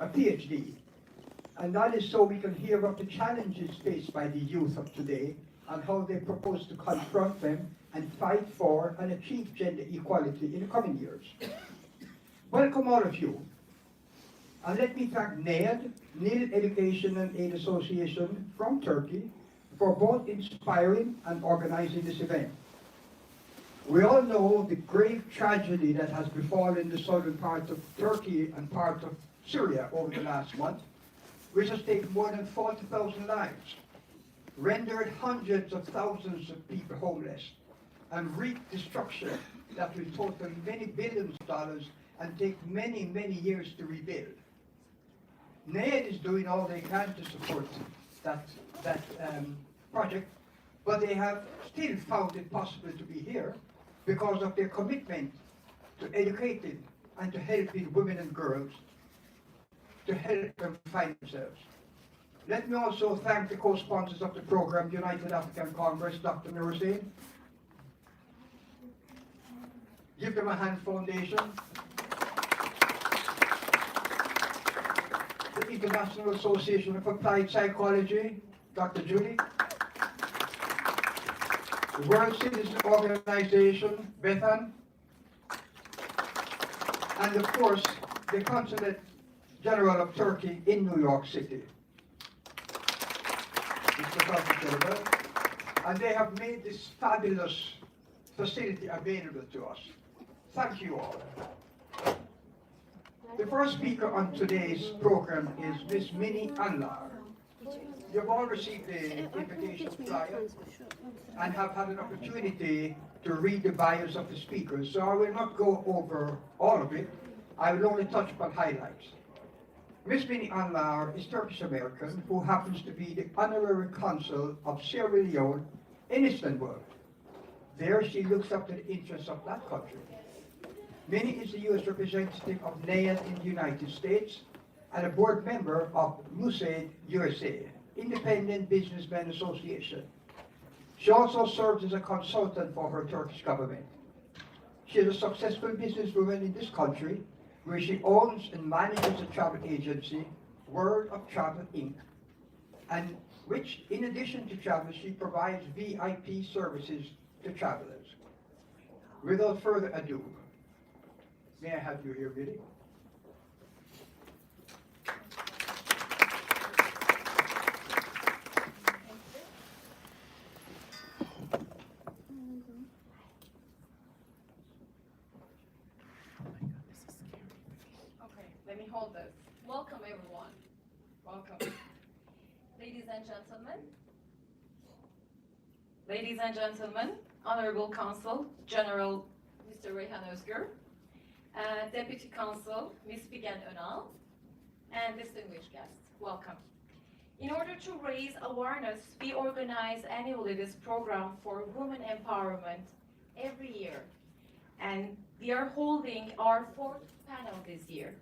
a PhD. And that is so we can hear of the challenges faced by the youth of today and how they propose to confront them and fight for and achieve gender equality in the coming years. Welcome all of you. And let me thank NEAD, Nil Education and Aid Association from Turkey, for both inspiring and organizing this event. We all know the grave tragedy that has befallen the southern part of Turkey and part of Syria over the last month, which has taken more than 40,000 lives, rendered hundreds of thousands of people homeless, and wreaked destruction that will total many billions of dollars and take many, many years to rebuild. NEAD is doing all they can to support that project, but they have still found it possible to be here because of their commitment to educating and to helping women and girls to help them find themselves. Let me also thank the co-sponsors of the program, United African Congress, Dr. Nursin. Give them a hand, Foundation. The International Association of Applied Psychology, Dr. Julie. The World Citizen Organization, Bethan. And of course, the Consulate General of Turkey in New York City. And they have made this fabulous facility available to us. Thank you all. The first speaker on today's program is Ms. Minnie Anlar. You've all received the invitation flyer and have had an opportunity to read the bios of the speakers, so I will not go over all of it. I will only touch upon highlights. Ms. Minnie Anlar is Turkish-American who happens to be the Honorary Consul of Sierra Leone in Istanbul. There she looks after the interests of that country. Minnie is the U.S. representative of NEAD in the United States and a board member of USAID USA, Independent Businessmen Association. She also serves as a consultant for her Turkish government. She is a successful businesswoman in this country, where she owns and manages a travel agency, World of Travel Inc., and which, in addition to travel, she provides VIP services to travelers. Without further ado, may I have you here, Billy? Let me hold this. Welcome, everyone. Welcome. Ladies and gentlemen, Honorable Consul General Mr. Reyhan Özgür, Deputy Consul Ms. Figen Önal, and distinguished guests, welcome. In order to raise awareness, we organize annually this program for women empowerment every year, and we are holding our 4th panel this year.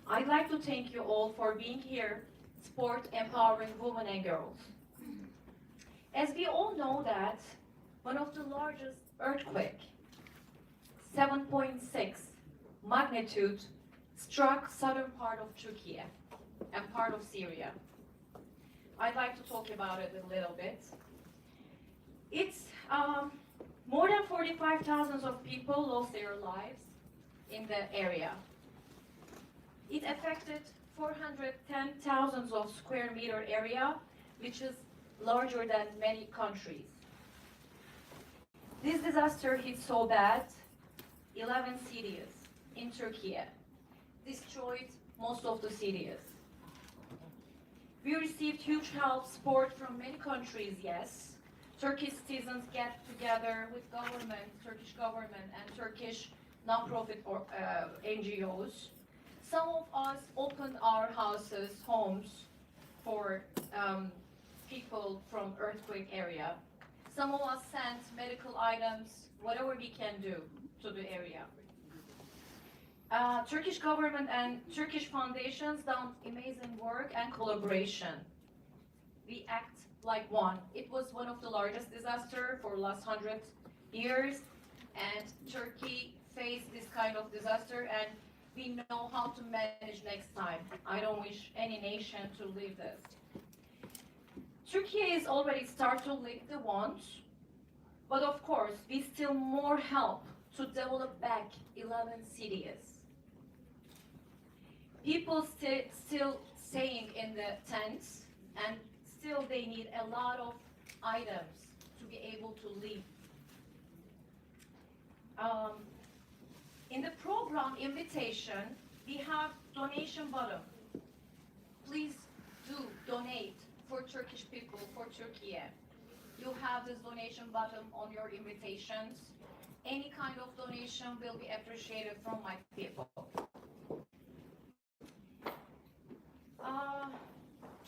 I'd like to thank you all for being here, support empowering women and girls. As we all know that one of the largest earthquake, 7.6 magnitude, struck southern part of Turkey and part of Syria. I'd like to talk about it a little bit. It's more than 45,000 of people lost their lives in the area. It affected 410,000 of square meter area, which is larger than many countries. This disaster hit so bad, 11 cities in Turkey, destroyed most of the cities. We received huge help, support from many countries, yes. Turkish citizens get together with government, Turkish government and Turkish non-profit or NGOs. Some of us opened our houses, homes for people from earthquake area. Some of us sent medical items, whatever we can do to the area. Turkish government and Turkish foundations done amazing work and collaboration. We act like one. It was one of the largest disaster for the last 100 years, and Turkey faced this kind of disaster, and we know how to manage next time. I don't wish any nation to leave this. Turkey is already start to lick the wound, but of course, we still more help to develop back 11 cities. People still staying in the tents, and still they need a lot of items to be able to live. In the program invitation, we have donation button. Please do donate for Turkish people, for Turkey. You have this donation button on your invitations. Any kind of donation will be appreciated from my people.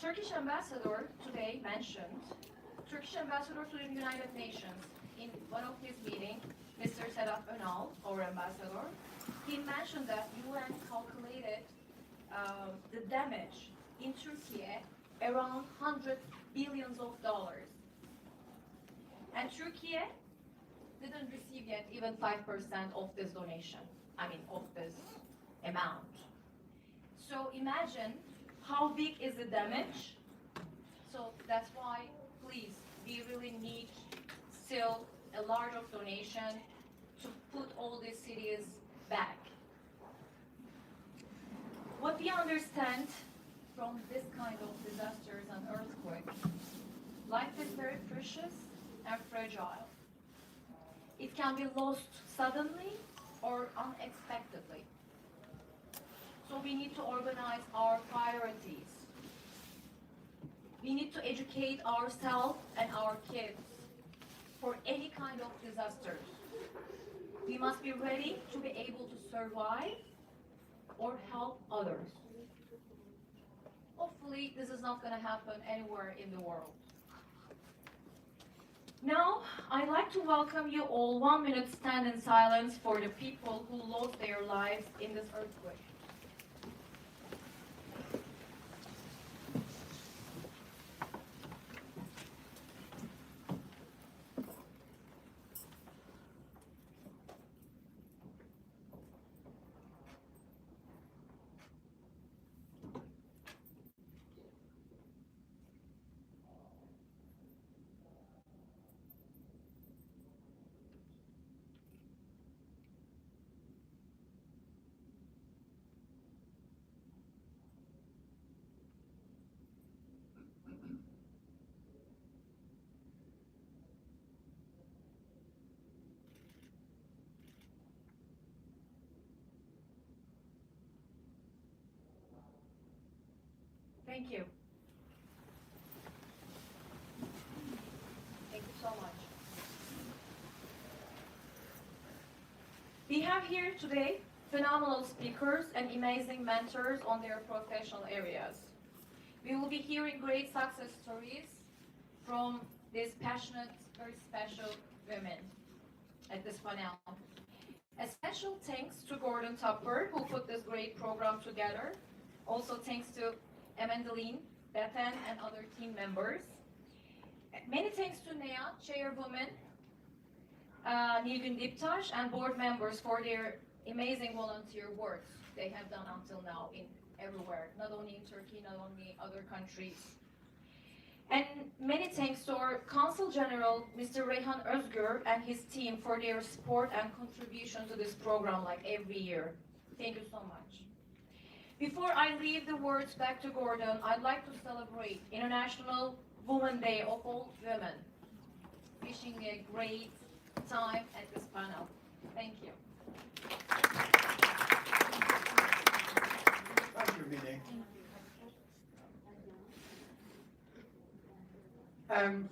Turkish ambassador today mentioned, Turkish ambassador to the United Nations in one of his meetings, Mr. Sedat Önal, our ambassador, he mentioned that UN calculated the damage in Turkey around $100 billion. And Turkey didn't receive yet even 5% of this donation, of this amount. So imagine how big is the damage. So that's why, please, we really need still a large of donation to put all these cities back. What we understand from this kind of disasters and earthquakes, life is very precious and fragile. It can be lost suddenly or unexpectedly. So we need to organize our priorities. We need to educate ourselves and our kids for any kind of disasters. We must be ready to be able to survive or help others. Hopefully, this is not going to happen anywhere in the world. Now, I'd like to welcome you all 1 minute stand in silence for the people who lost their lives in this earthquake. Thank you. Thank you so much. We have here today phenomenal speakers and amazing mentors on their professional areas. We will be hearing great success stories from these passionate, very special women at this panel. A special thanks to Gordon Tupper, who put this great program together. Also thanks to Emendaline, Bethan, and other team members. Many thanks to NEA, Chairwoman, Nilgün Diptaş, and board members for their amazing volunteer work they have done until now in everywhere, not only in Turkey, not only other countries. And many thanks to our Consul General, Mr. Reyhan Özgür, and his team for their support and contribution to this program like every year. Thank you so much. Before I leave the words back to Gordon, I'd like to celebrate International Women's Day of all women. Wishing a great time at this panel. Thank you. Thank you, Mine.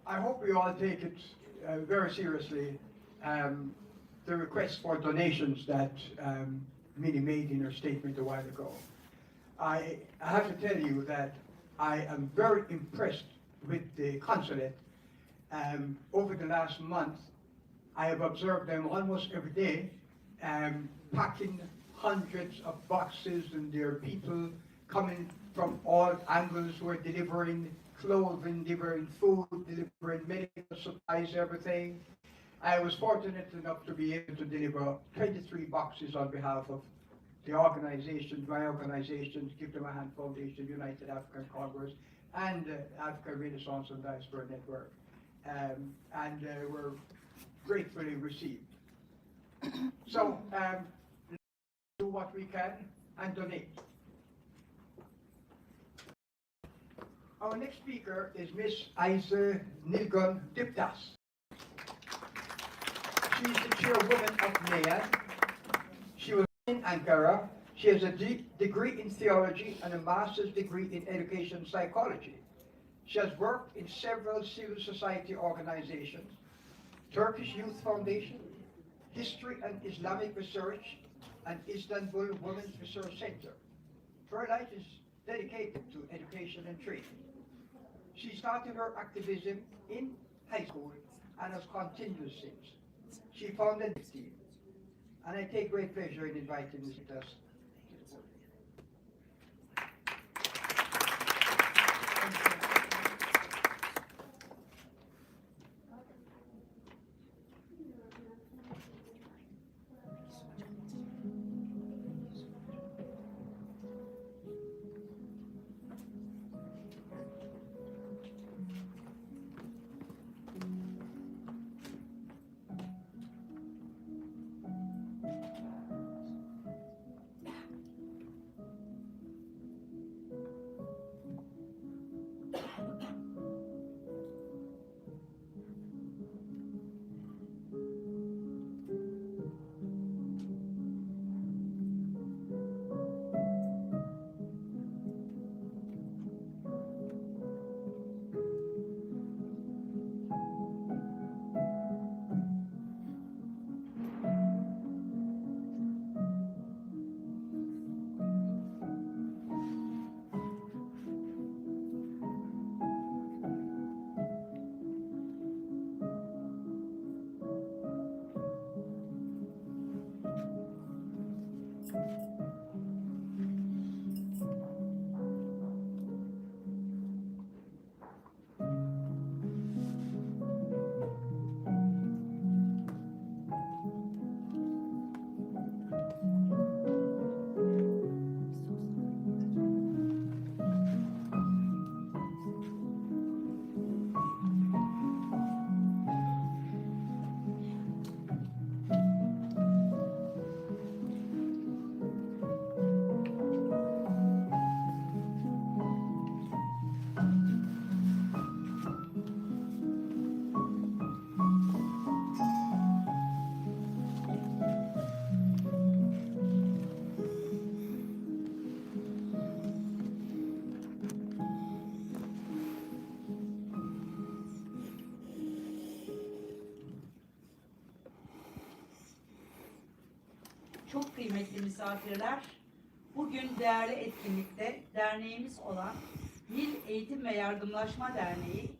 I hope we all take it very seriously, the request for donations that Minnie made in her statement a while ago. I have to tell you that I am very impressed with the consulate. Over the last month, I have observed them almost every day, packing hundreds of boxes, and there are people coming from all angles who are delivering clothing, delivering food, delivering medical supplies, everything. I was fortunate enough to be able to deliver 23 boxes on behalf of the organizations, my organizations, Give Them a Hand Foundation, United African Congress, and African Renaissance and Diaspora Network, and were gratefully received. So, let's do what we can and donate. Our next speaker is Miss Ayse Nilgun Diptas. She is the chairwoman of NEAD. She was in Ankara. She has a degree in theology and a master's degree in education psychology. She has worked in several civil society organizations, Turkish Youth Foundation, History and Islamic Research, and Istanbul Women's Research Center. Her life is dedicated to education and training. She started her activism in high school and has continued since. She founded this team, and I take great pleasure in inviting Ms. Diptas to the podium. Çok kıymetli misafirler, bugün değerli etkinlikte derneğimiz olan Nil Eğitim ve Yardımlaşma Derneği,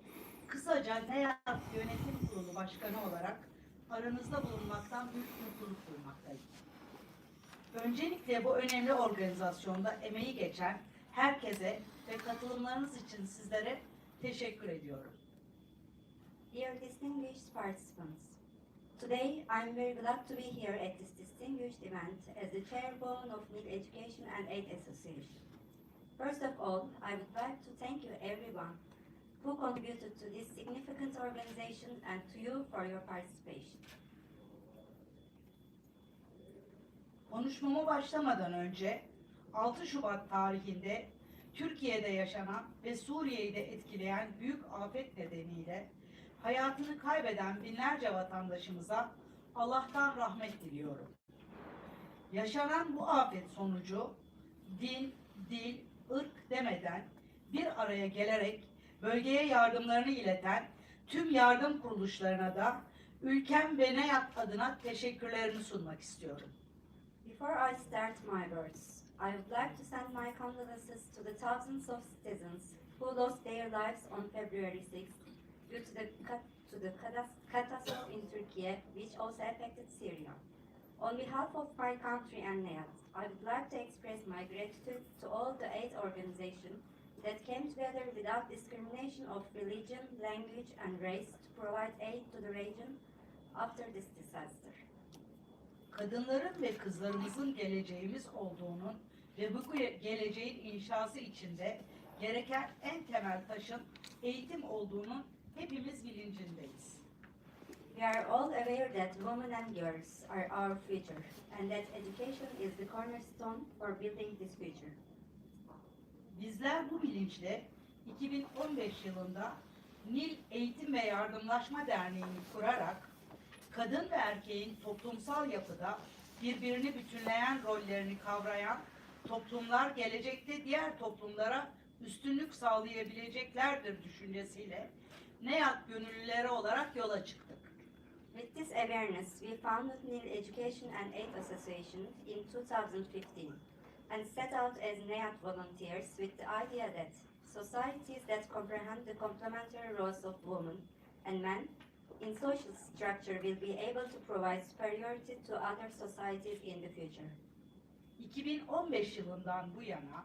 kısaca NEAD Yönetim Kurulu Başkanı olarak aranızda bulunmaktan büyük mutluluk duymaktayım. Öncelikle bu önemli organizasyonda emeği geçen herkese ve katılımlarınız için sizlere teşekkür ediyorum. Dear distinguished participants, today I'm very glad to be here at this distinguished event as the chairwoman of NEED Education and Aid Association. First of all, I would like to thank you everyone who contributed to this significant organization and to you for your participation. Konuşmama başlamadan önce 6 Şubat tarihinde Türkiye'de yaşanan ve Suriye'yi de etkileyen büyük afet nedeniyle hayatını kaybeden binlerce vatandaşımıza Allah'tan rahmet diliyorum. Yaşanan bu afet sonucu din, dil, ırk demeden bir araya gelerek bölgeye yardımlarını ileten tüm yardım kuruluşlarına da ülkem ve NEAD adına teşekkürlerimi sunmak istiyorum. Before I start my words, I would like to send my condolences to the thousands of citizens who lost their lives on February 6th due to the catastrophe in Turkey, which also affected Syria. On behalf of my country and NEAD, I would like to express my gratitude to all the aid organizations that came together without discrimination of religion, language, and race to provide aid to the region after this disaster. kadınların ve kızlarımızın geleceğimiz olduğunun ve bu geleceğin inşası içinde gereken en temel taşın eğitim olduğunun hepimiz bilincindeyiz. We are all aware that women and girls are our future and that education is the cornerstone for building this future. Bizler bu bilinçle 2015 yılında Nil Eğitim ve Yardımlaşma Derneği'ni kurarak kadın ve erkeğin toplumsal yapıda birbirini bütünleyen rollerini kavrayan toplumlar gelecekte diğer toplumlara üstünlük sağlayabileceklerdir düşüncesiyle NEAT gönüllüleri olarak yola çıktık. With this awareness, we founded Nil Education and Aid Association in 2015 and set out as NEAT volunteers with the idea that societies that comprehend the complementary roles of women and men in social structure will be able to provide superiority to other societies in the future. 2015 yılından bu yana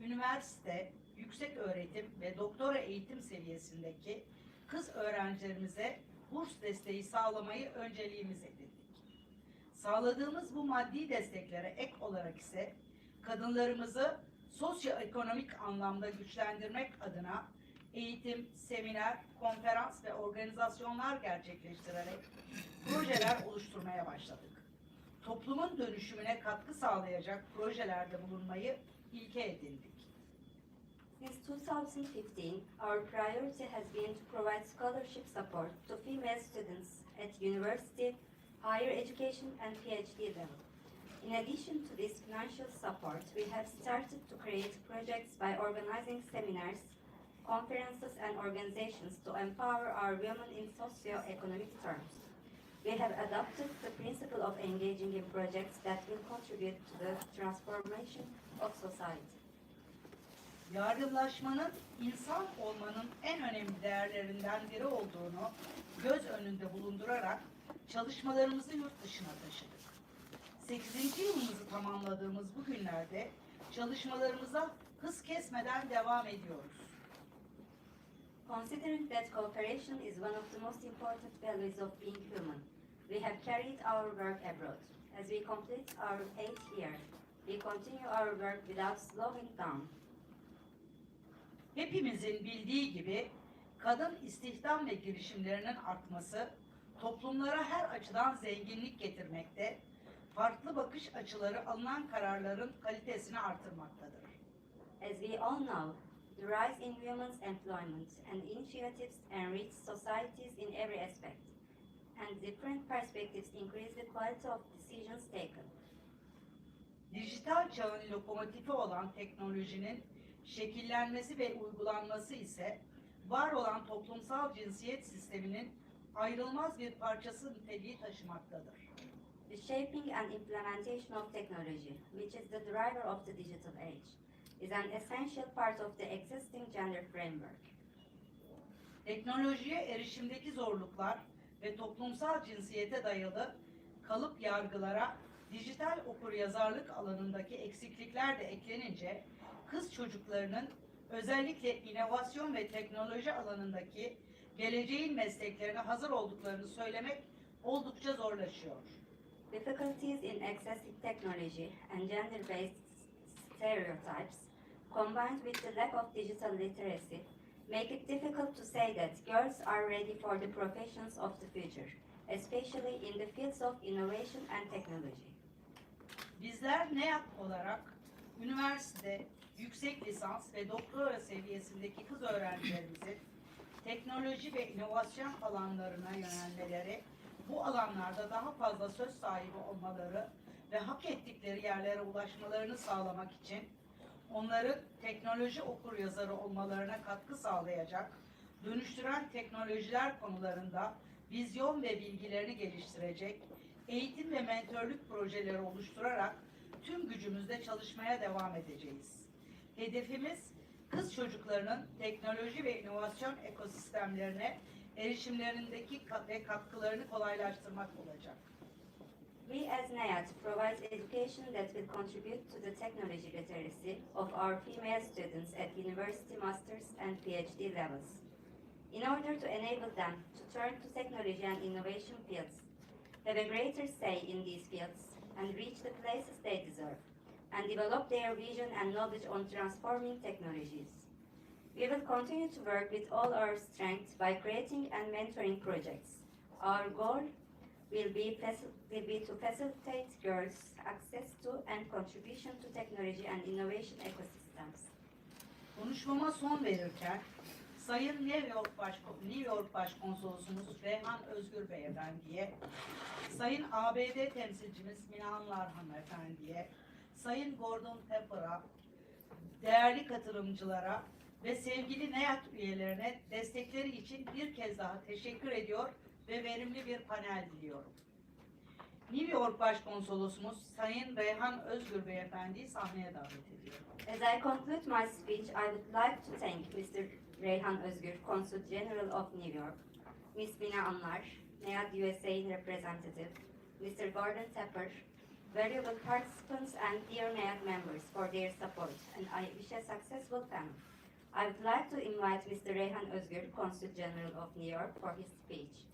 üniversite, yüksek öğretim ve doktora eğitim seviyesindeki kız öğrencilerimize burs desteği sağlamayı önceliğimiz edindik. Sağladığımız bu maddi desteklere ek olarak ise kadınlarımızı sosyoekonomik anlamda güçlendirmek adına eğitim, seminer, konferans ve organizasyonlar gerçekleştirerek projeler oluşturmaya başladık. Toplumun dönüşümüne katkı sağlayacak projelerde bulunmayı ilke edindik. Since 2015, our priority has been to provide scholarship support to female students at university, higher education, and PhD level. In addition to this financial support, we have started to create projects by organizing seminars, conferences, and organizations to empower our women in socio-economic terms. We have adopted the principle of engaging in projects that will contribute to the transformation of society. Yardımlaşmanın insan olmanın en önemli değerlerinden biri olduğunu göz önünde bulundurarak çalışmalarımızı yurt dışına taşıdık. 8. yılımızı tamamladığımız bu günlerde çalışmalarımıza hız kesmeden devam ediyoruz. Considering that cooperation is one of the most important values of being human, we have carried our work abroad. As we complete our 8th year, we continue our work without slowing down. Hepimizin bildiği gibi kadın istihdam ve girişimlerinin artması toplumlara her açıdan zenginlik getirmekte, farklı bakış açıları alınan kararların kalitesini artırmaktadır. As we all know, the rise in women's employment and initiatives enrich societies in every aspect, and different perspectives increase the quality of decisions taken. Dijital çağın lokomotifi olan teknolojinin şekillenmesi ve uygulanması ise var olan toplumsal cinsiyet sisteminin ayrılmaz bir parçası niteliği taşımaktadır. The shaping and implementation of technology, which is the driver of the digital age, is an essential part of the existing gender framework. Teknolojiye erişimdeki zorluklar ve toplumsal cinsiyete dayalı kalıp yargılara dijital okuryazarlık alanındaki eksiklikler de eklenince kız çocuklarının özellikle inovasyon ve teknoloji alanındaki geleceğin mesleklerine hazır olduklarını söylemek oldukça zorlaşıyor. Difficulties in accessing technology and gender-based stereotypes, combined with the lack of digital literacy, make it difficult to say that girls are ready for the professions of the future, especially in the fields of innovation and technology. Bizler NEAT olarak üniversite, yüksek lisans ve doktora seviyesindeki kız öğrencilerimizin teknoloji ve inovasyon alanlarına yönelmeleri, bu alanlarda daha fazla söz sahibi olmaları ve hak ettikleri yerlere ulaşmalarını sağlamak için onların teknoloji okuryazarı olmalarına katkı sağlayacak, dönüştüren teknolojiler konularında vizyon ve bilgilerini geliştirecek, eğitim ve mentörlük projeleri oluşturarak tüm gücümüzle çalışmaya devam edeceğiz. Hedefimiz kız çocuklarının teknoloji ve inovasyon ekosistemlerine erişimlerindeki ve katkılarını kolaylaştırmak olacak. We as NEAT provide education that will contribute to the technology literacy of our female students at university masters and PhD levels. In order to enable them to turn to technology and innovation fields, have a greater say in these fields and reach the places they deserve, and develop their vision and knowledge on transforming technologies. We will continue to work with all our strength by creating and mentoring projects. Our goal will be to facilitate girls' access to and contribution to technology and innovation ecosystems. Konuşmama son verirken Sayın New York Başkonsolosumuz Reyhan Özgür Beyefendi'ye, Sayın ABD Temsilcimiz Mina Anlar Hanımefendi'ye, Sayın Gordon Pepper'a, değerli katılımcılara ve sevgili NEAT üyelerine destekleri için bir kez daha teşekkür ediyor ve verimli bir panel diliyorum. New York Başkonsolosumuz Sayın Reyhan Özgür Beyefendi'yi sahneye davet ediyorum. As I conclude my speech, I would like to thank Mr. Reyhan Özgür, Consul General of New York, Ms. Mina Anlar, NEAD USA representative, Mr. Gordon Tepper, valuable participants and dear NEAD members for their support, and I wish a successful panel. I would like to invite Mr. Reyhan Özgür, Consul General of New York, for his speech.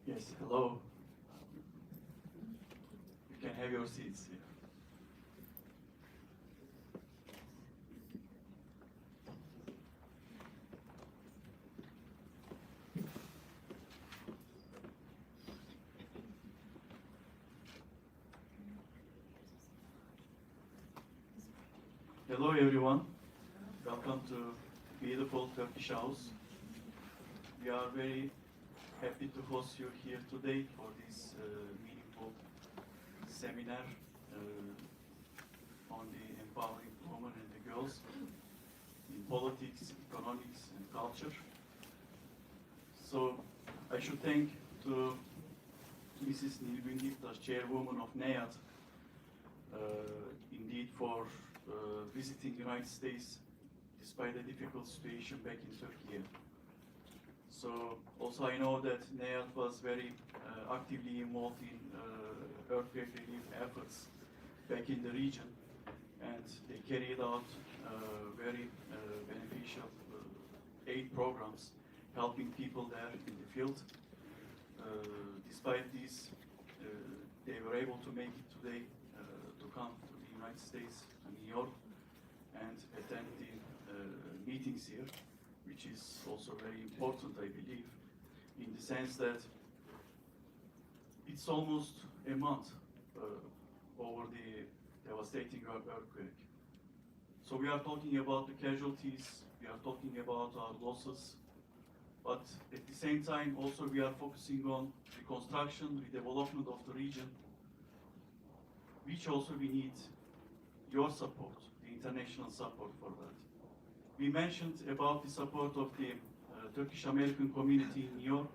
Yes, hello. You can have your seats here. Hello everyone. Welcome to beautiful Turkish House. We are very happy to host you here today for this meaningful seminar on the empowering women and the girls in politics, economics, and culture. So I should thank to Mrs. Nilgün Giftaş, chairwoman of NEAD, indeed for visiting the United States despite the difficult situation back in Turkey. So also I know that NEAD was very actively involved in earthquake relief efforts back in the region, and they carried out very beneficial aid programs helping people there in the field. Despite this, they were able to make it today to come to the United States and New York and attend the meetings here, which is also very important, I believe, in the sense that it's almost a month over the devastating earthquake. So we are talking about the casualties, we are talking about our losses, but at the same time also we are focusing on reconstruction, redevelopment of the region, which also we need your support, the international support for that. We mentioned about the support of the Turkish American community in New York,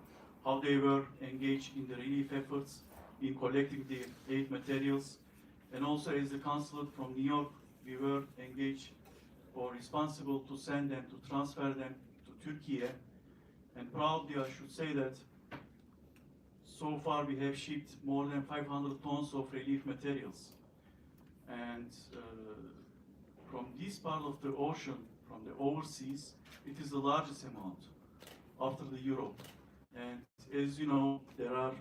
how they were engaged in the relief efforts, in collecting the aid materials, and also as the consulate from New York, we were engaged or responsible to send them, to transfer them to Turkey. And proudly I should say that so far we have shipped more than 500 tons of relief materials. And from this part of the ocean, from the overseas, it is the largest amount after the Europe. And as you know, there are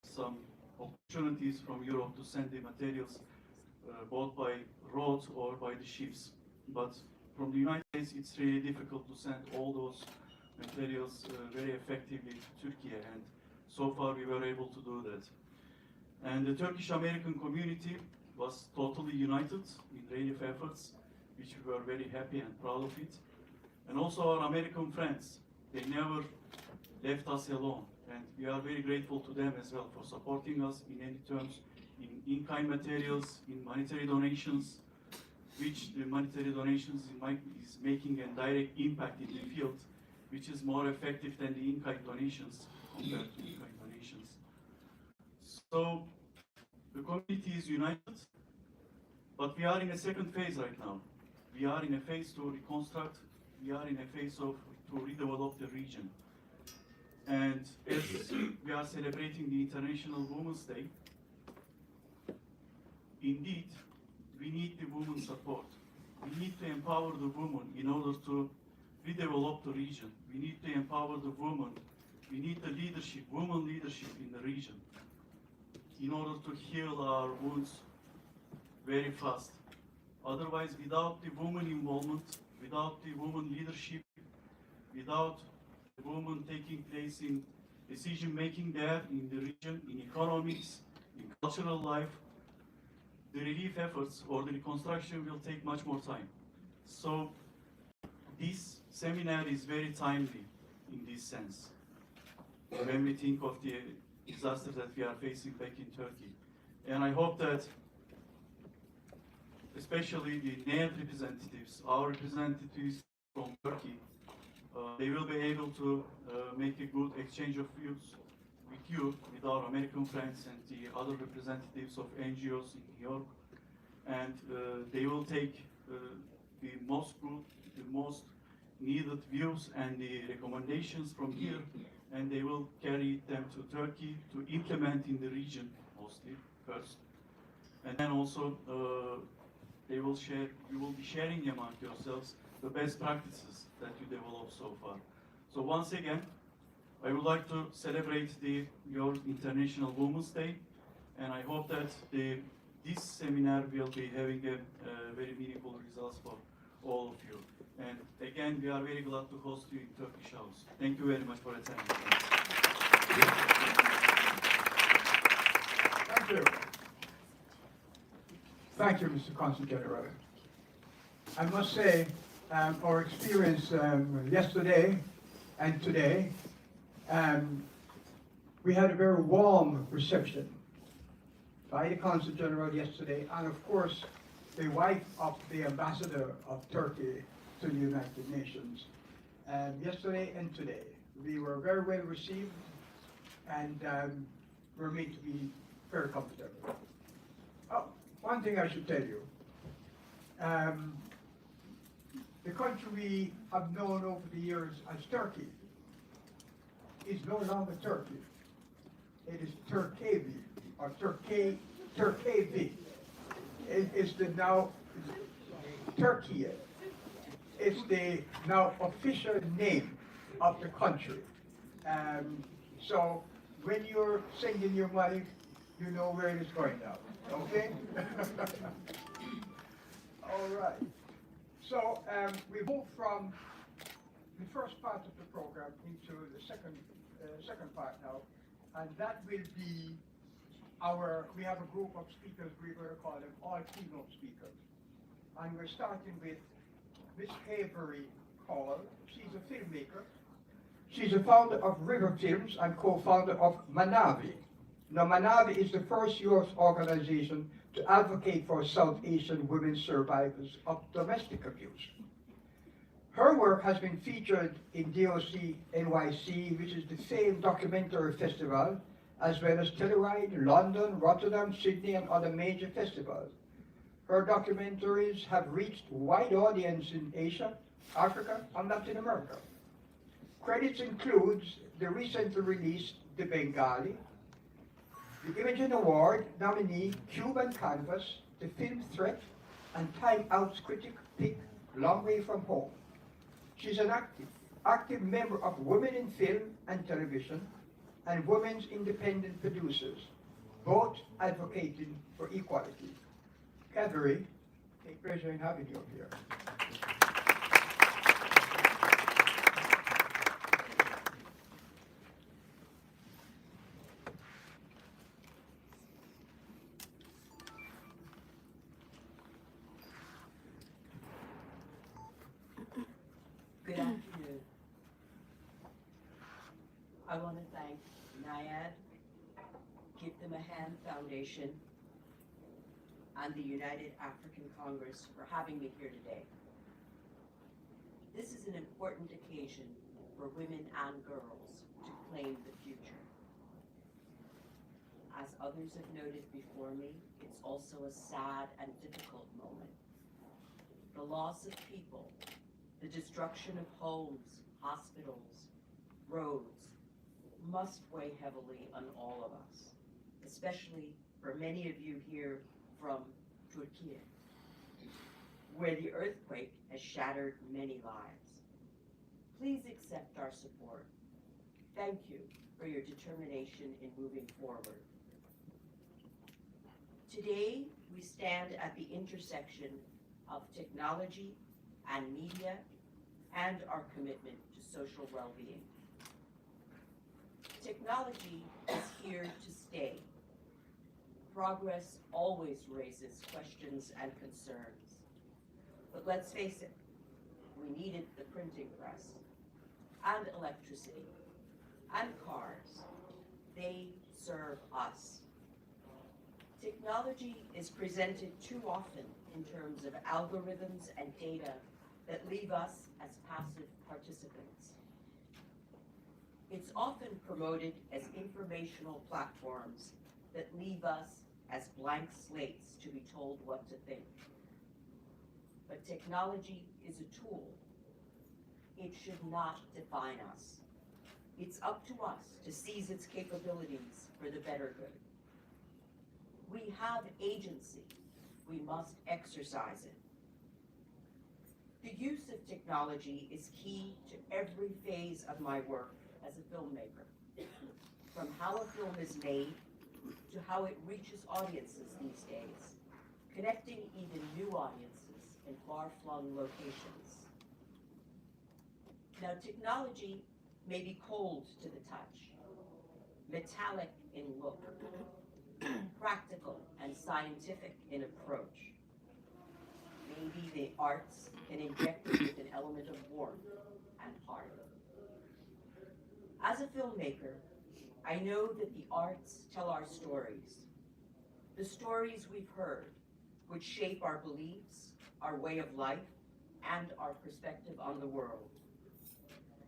some opportunities from Europe to send the materials both by road or by the ships. But from the United States, it's really difficult to send all those materials very effectively to Turkey. And so far we were able to do that. And the Turkish American community was totally united in relief efforts, which we were very happy and proud of it. And also our American friends, they never left us alone. And we are very grateful to them as well for supporting us in any terms, in-kind materials, in monetary donations, which the monetary donations is making a direct impact in the field, which is more effective than the in-kind donations compared to in-kind donations. So the community is united, but we are in a second phase right now. We are in a phase to reconstruct, we are in a phase to redevelop the region. And as we are celebrating the International Women's Day, indeed, we need the women's support. We need to empower the women in order to redevelop the region. We need to empower the women. We need the leadership, women leadership in the region, in order to heal our wounds very fast. Otherwise, without the women involvement, without the women leadership, without the women taking place in decision making there in the region, in economics, in cultural life, the relief efforts or the reconstruction will take much more time. So this seminar is very timely in this sense when we think of the disaster that we are facing back in Turkey. And I hope that especially the NEAD representatives, our representatives from Turkey, they will be able to make a good exchange of views with you, with our American friends and the other representatives of NGOs in New York. And they will take the most good, the most needed views and the recommendations from here, and they will carry them to Turkey to implement in the region mostly first. And then also they will share, you will be sharing among yourselves the best practices that you developed so far. So once again, I would like to celebrate your International Women's Day, and I hope that this seminar will be having a very meaningful results for all of you. And again, we are very glad to host you in Turkish House. Thank you very much for attending. Thank you. Thank you, Mr. Consul General. I must say, our experience yesterday and today, we had a very warm reception by the Consul General yesterday, and of course, the wife of the ambassador of Turkey to the United Nations. Yesterday and today, we were very well received, and were made to be very comfortable. Oh, one thing I should tell you. The country we have known over the years as Turkey is no longer Turkey. It is Turkevi, or Turkevi. It is the now Turkey. It's the now official name of the country. So when you're sending your money, you know where it is going now. Okay? All right. So we move from the first part of the program into the second part now, and that will be we have a group of speakers, we're going to call them all keynote speakers. And we're starting with Miss Avery Call. She's a filmmaker. She's a founder of River Films and co-founder of Manavi. Now, Manavi is the first youth organization to advocate for South Asian women survivors of domestic abuse. Her work has been featured in DOC NYC, which is the famed documentary festival, as well as Telluride, London, Rotterdam, Sydney, and other major festivals. Her documentaries have reached a wide audience in Asia, Africa, and Latin America. Credits includes the recently released The Bengali, the Imagen Award nominee Cuban Canvas, The Film Threat, and Time Out's critic pick Long Way From Home. She's an active member of Women in Film and Television and Women's Independent Producers, both advocating for equality. Catherine, take pleasure in having you here. Good afternoon. I want to thank NIAD, Give Them a Hand Foundation, and the United African Congress for having me here today. This is an important occasion for women and girls to claim the future. As others have noted before me, it's also a sad and difficult moment. The loss of people, the destruction of homes, hospitals, roads, must weigh heavily on all of us, especially for many of you here from Turkey, where the earthquake has shattered many lives. Please accept our support. Thank you for your determination in moving forward. Today, we stand at the intersection of technology and media and our commitment to social well-being. Technology is here to stay. Progress always raises questions and concerns. But let's face it, we needed the printing press, and electricity, and cars. They serve us. Technology is presented too often in terms of algorithms and data that leave us as passive participants. It's often promoted as informational platforms that leave us as blank slates to be told what to think. But technology is a tool. It should not define us. It's up to us to seize its capabilities for the better good. We have agency. We must exercise it. The use of technology is key to every phase of my work as a filmmaker, from how a film is made to how it reaches audiences these days, connecting even new audiences in far-flung locations. Now, technology may be cold to the touch, metallic in look, practical and scientific in approach. Maybe the arts can inject it with an element of warmth and heart. As a filmmaker, I know that the arts tell our stories. The stories we've heard, which shape our beliefs, our way of life, and our perspective on the world.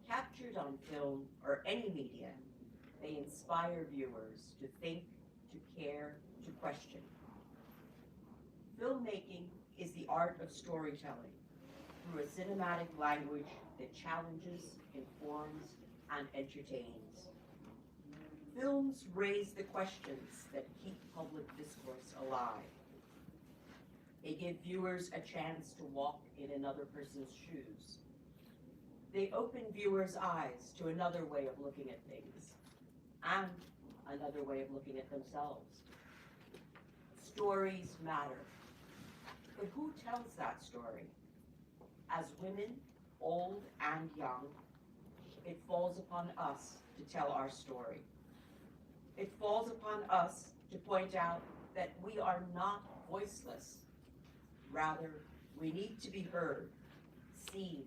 Captured on film or any media, they inspire viewers to think, to care, to question. Filmmaking is the art of storytelling through a cinematic language that challenges, informs, and entertains. Films raise the questions that keep public discourse alive. They give viewers a chance to walk in another person's shoes. They open viewers' eyes to another way of looking at things, and another way of looking at themselves. Stories matter. But who tells that story? As women, old and young, it falls upon us to tell our story. It falls upon us to point out that we are not voiceless. Rather, we need to be heard, seen.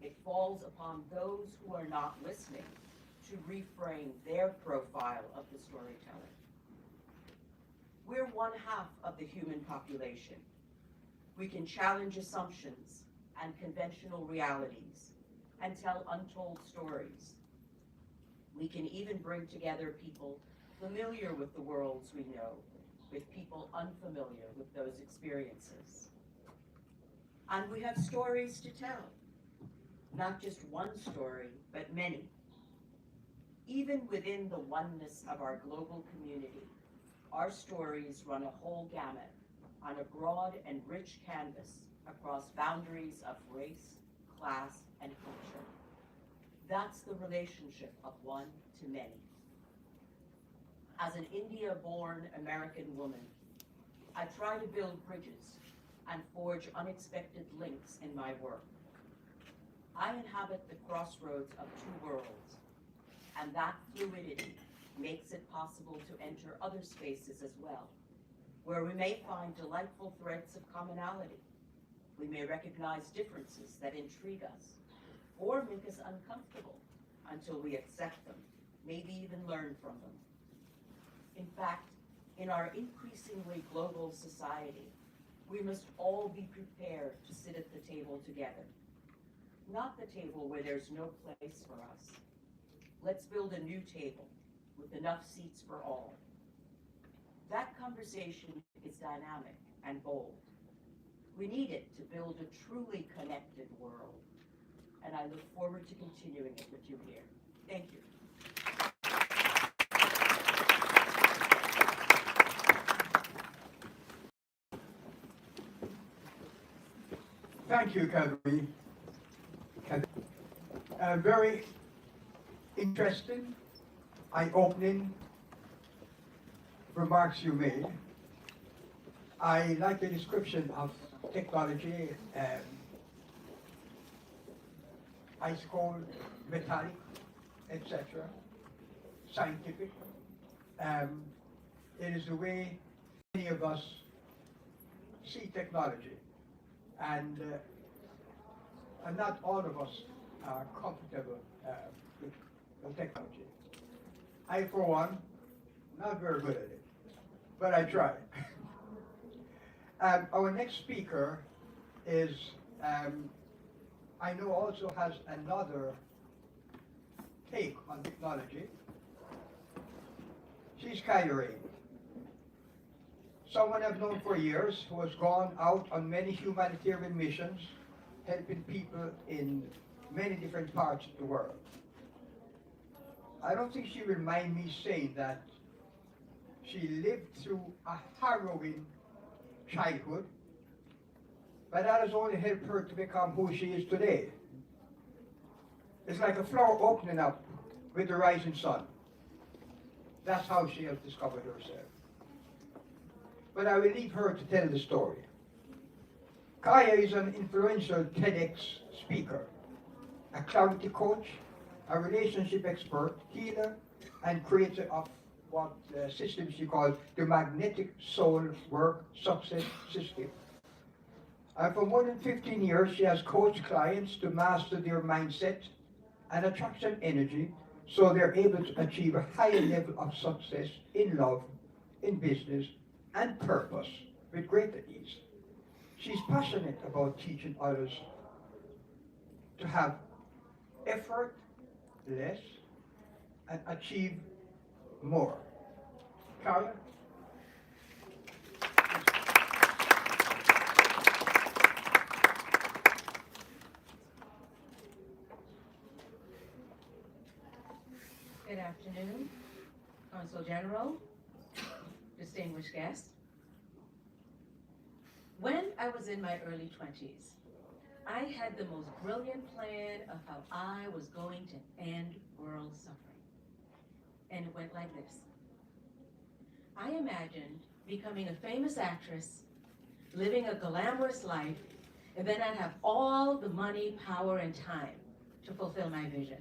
It falls upon those who are not listening to reframe their profile of the storyteller. We're one half of the human population. We can challenge assumptions and conventional realities and tell untold stories. We can even bring together people familiar with the worlds we know with people unfamiliar with those experiences. And we have stories to tell. Not just one story, but many. Even within the oneness of our global community, our stories run a whole gamut on a broad and rich canvas across boundaries of race, class, and culture. That's the relationship of one to many. As an India-born American woman, I try to build bridges and forge unexpected links in my work. I inhabit the crossroads of two worlds, and that fluidity makes it possible to enter other spaces as well, where we may find delightful threads of commonality. We may recognize differences that intrigue us, or make us uncomfortable until we accept them, maybe even learn from them. In fact, in our increasingly global society, we must all be prepared to sit at the table together. Not the table where there's no place for us. Let's build a new table with enough seats for all. That conversation is dynamic and bold. We need it to build a truly connected world. And I look forward to continuing it with you here. Thank you. Thank you, Calvary. Very interesting, eye-opening remarks you made. I like the description of technology, ice cold, metallic, etc., scientific. It is the way many of us see technology, and not all of us are comfortable with technology. I, for one, not very good at it, but I try. Our next speaker is, I know, also has another take on technology. She's Kyrie, someone I've known for years who has gone out on many humanitarian missions, helping people in many different parts of the world. I don't think she will mind me saying that she lived through a harrowing childhood, but that has only helped her to become who she is today. It's like a flower opening up with the rising sun. That's how she has discovered herself. But I will leave her to tell the story. Kaya is an influential TEDx speaker, a clarity coach, a relationship expert, healer, and creator of what system she calls the Magnetic Soul Work Success System. And for more than 15 years, she has coached clients to master their mindset and attraction energy so they're able to achieve a higher level of success in love, in business, and purpose with greater ease. She's passionate about teaching others to have effort less and achieve more. Kaya? Good afternoon, Consul General, distinguished guests. When I was in my early 20s, I had the most brilliant plan of how I was going to end world suffering. And it went like this. I imagined becoming a famous actress, living a glamorous life, and then I'd have all the money, power, and time to fulfill my vision.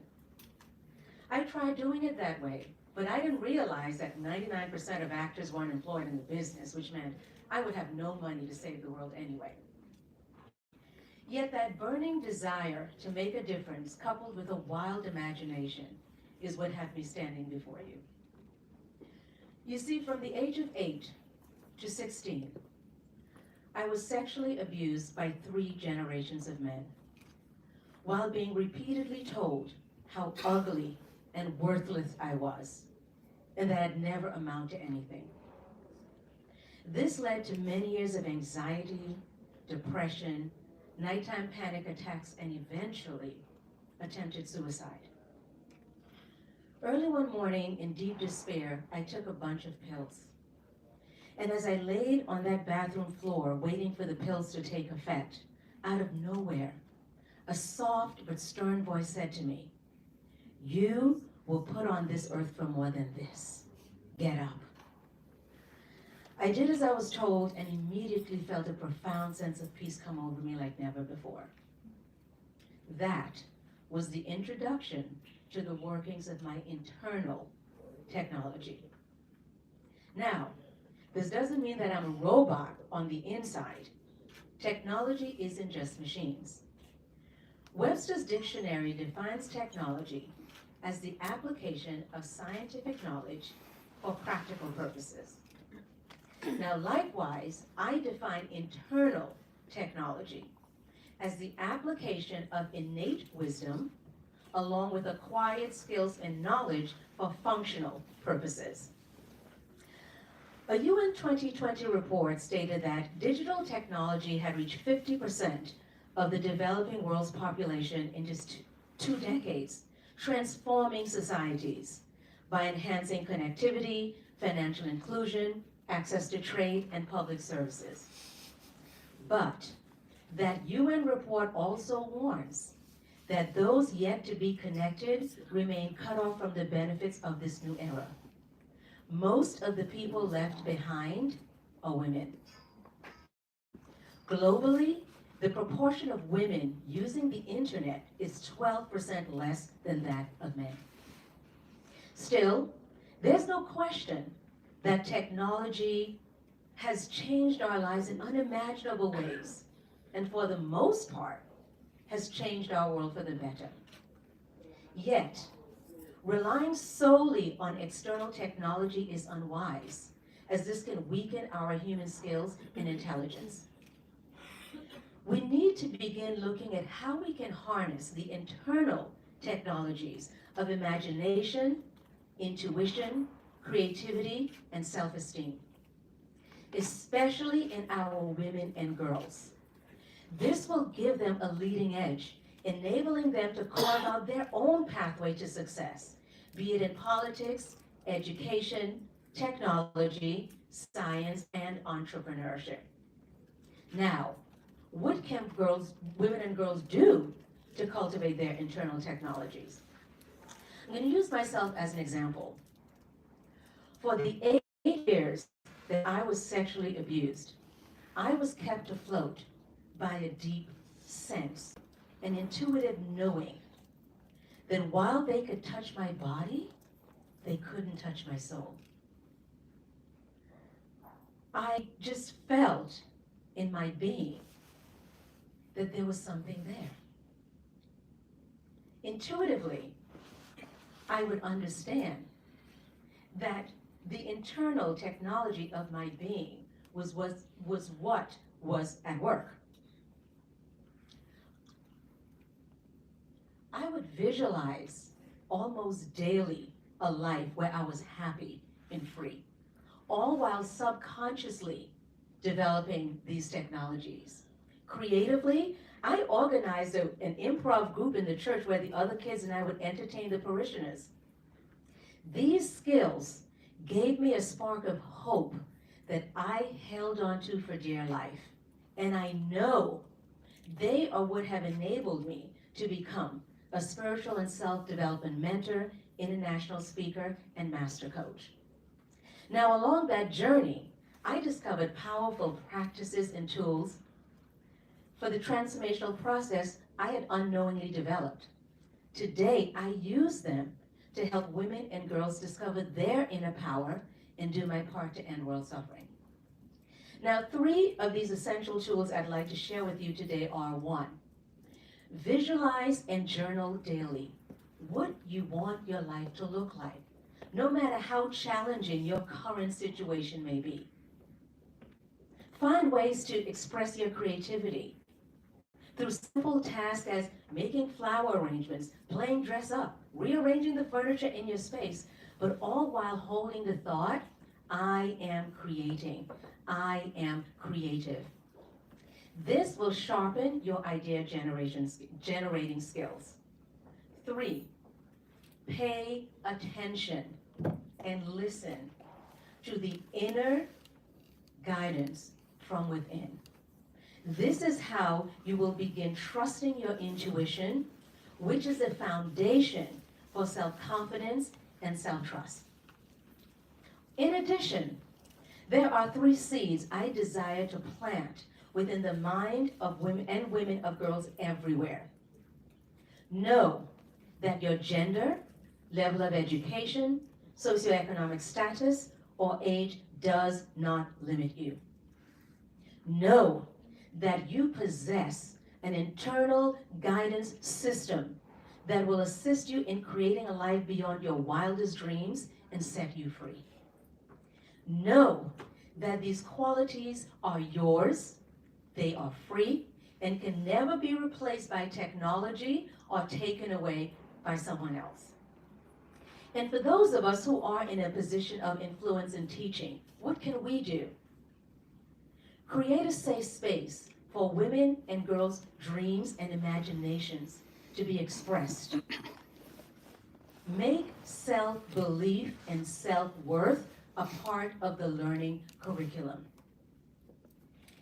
I tried doing it that way, but I didn't realize that 99% of actors weren't employed in the business, which meant I would have no money to save the world anyway. Yet that burning desire to make a difference, coupled with a wild imagination, is what had me standing before you. You see, from the age of 8 to 16, I was sexually abused by 3 generations of men, while being repeatedly told how ugly and worthless I was, and that I'd never amount to anything. This led to many years of anxiety, depression, nighttime panic attacks, and eventually attempted suicide. Early one morning, in deep despair, I took a bunch of pills. And as I laid on that bathroom floor waiting for the pills to take effect, out of nowhere, a soft but stern voice said to me, "You will put on this earth for more than this. Get up." I did as I was told and immediately felt a profound sense of peace come over me like never before. That was the introduction to the workings of my internal technology. Now, this doesn't mean that I'm a robot on the inside. Technology isn't just machines. Webster's dictionary defines technology as the application of scientific knowledge for practical purposes. Now, likewise, I define internal technology as the application of innate wisdom along with acquired skills and knowledge for functional purposes. A UN 2020 report stated that digital technology had reached 50% of the developing world's population in just 2 decades, transforming societies by enhancing connectivity, financial inclusion, access to trade, and public services. But That UN report also warns that those yet to be connected remain cut off from the benefits of this new era. Most of the people left behind are women. Globally, the proportion of women using the internet is 12% less than that of men. Still, there's no question that technology has changed our lives in unimaginable ways, and for the most part, has changed our world for the better. Yet, relying solely on external technology is unwise, as this can weaken our human skills and intelligence. We need to begin looking at how we can harness the internal technologies of imagination, intuition, creativity, and self-esteem, especially in our women and girls. This will give them a leading edge, enabling them to carve out their own pathway to success, be it in politics, education, technology, science, and entrepreneurship. Now, what can women and girls do to cultivate their internal technologies? I'm going to use myself as an example. For the 8 years that I was sexually abused, I was kept afloat by a deep sense, an intuitive knowing that while they could touch my body, they couldn't touch my soul. I just felt in my being that there was something there. Intuitively, I would understand that the internal technology of my being was what was at work. I would visualize almost daily a life where I was happy and free, all while subconsciously developing these technologies. Creatively, I organized an improv group in the church where the other kids and I would entertain the parishioners. These skills gave me a spark of hope that I held on to for dear life. And I know they are what have enabled me to become a spiritual and self-development mentor, international speaker, and master coach. Now, along that journey, I discovered powerful practices and tools for the transformational process I had unknowingly developed. Today, I use them to help women and girls discover their inner power and do my part to end world suffering. Now, 3 of these essential tools I'd like to share with you today are: 1, visualize and journal daily what you want your life to look like, no matter how challenging your current situation may be. Find ways to express your creativity through simple tasks as making flower arrangements, playing dress up, rearranging the furniture in your space, but all while holding the thought, I am creating, I am creative. This will sharpen your idea generating skills. 3, pay attention and listen to the inner guidance from within. This is how you will begin trusting your intuition, which is the foundation for self-confidence and self-trust. In addition, there are 3 seeds I desire to plant within the mind of women and women of girls everywhere. Know that your gender, level of education, socioeconomic status, or age does not limit you. Know that you possess an internal guidance system that will assist you in creating a life beyond your wildest dreams and set you free. Know that these qualities are yours, they are free, and can never be replaced by technology or taken away by someone else. And for those of us who are in a position of influence in teaching, what can we do? Create a safe space for women and girls' dreams and imaginations to be expressed. Make self-belief and self-worth a part of the learning curriculum.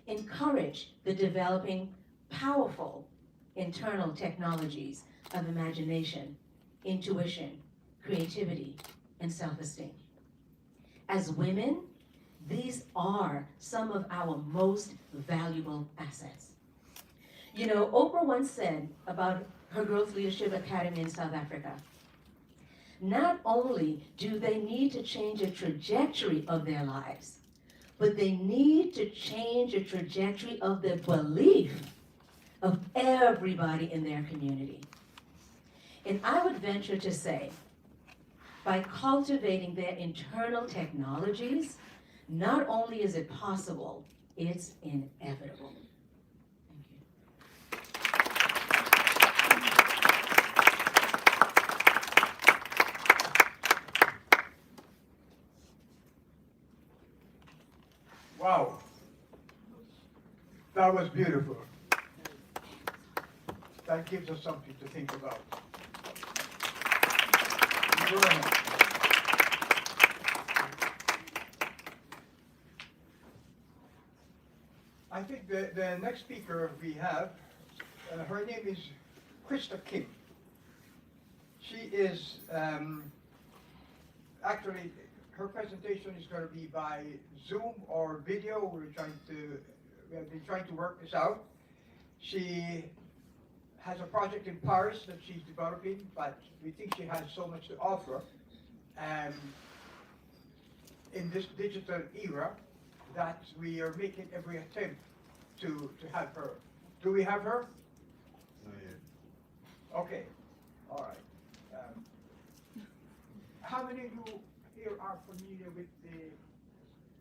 Encourage the developing powerful internal technologies of imagination, intuition, creativity, and self-esteem. As women, these are some of our most valuable assets. You know, Oprah once said about her Growth Leadership Academy in South Africa, not only do they need to change the trajectory of their lives, but they need to change the trajectory of the belief of everybody in their community. And I would venture to say, by cultivating their internal technologies, not only is it possible, it's inevitable. Wow. That was beautiful. That gives us something to think about. Go ahead. I think the next speaker we have, her name is Krista Kim. She is actually, her presentation is going to be by Zoom or video. We have been trying to work this out. She has a project in Paris that she's developing, but we think she has so much to offer in this digital era that we are making every attempt to have her. Do we have her? Not yet. Okay, all right. How many of you here are familiar with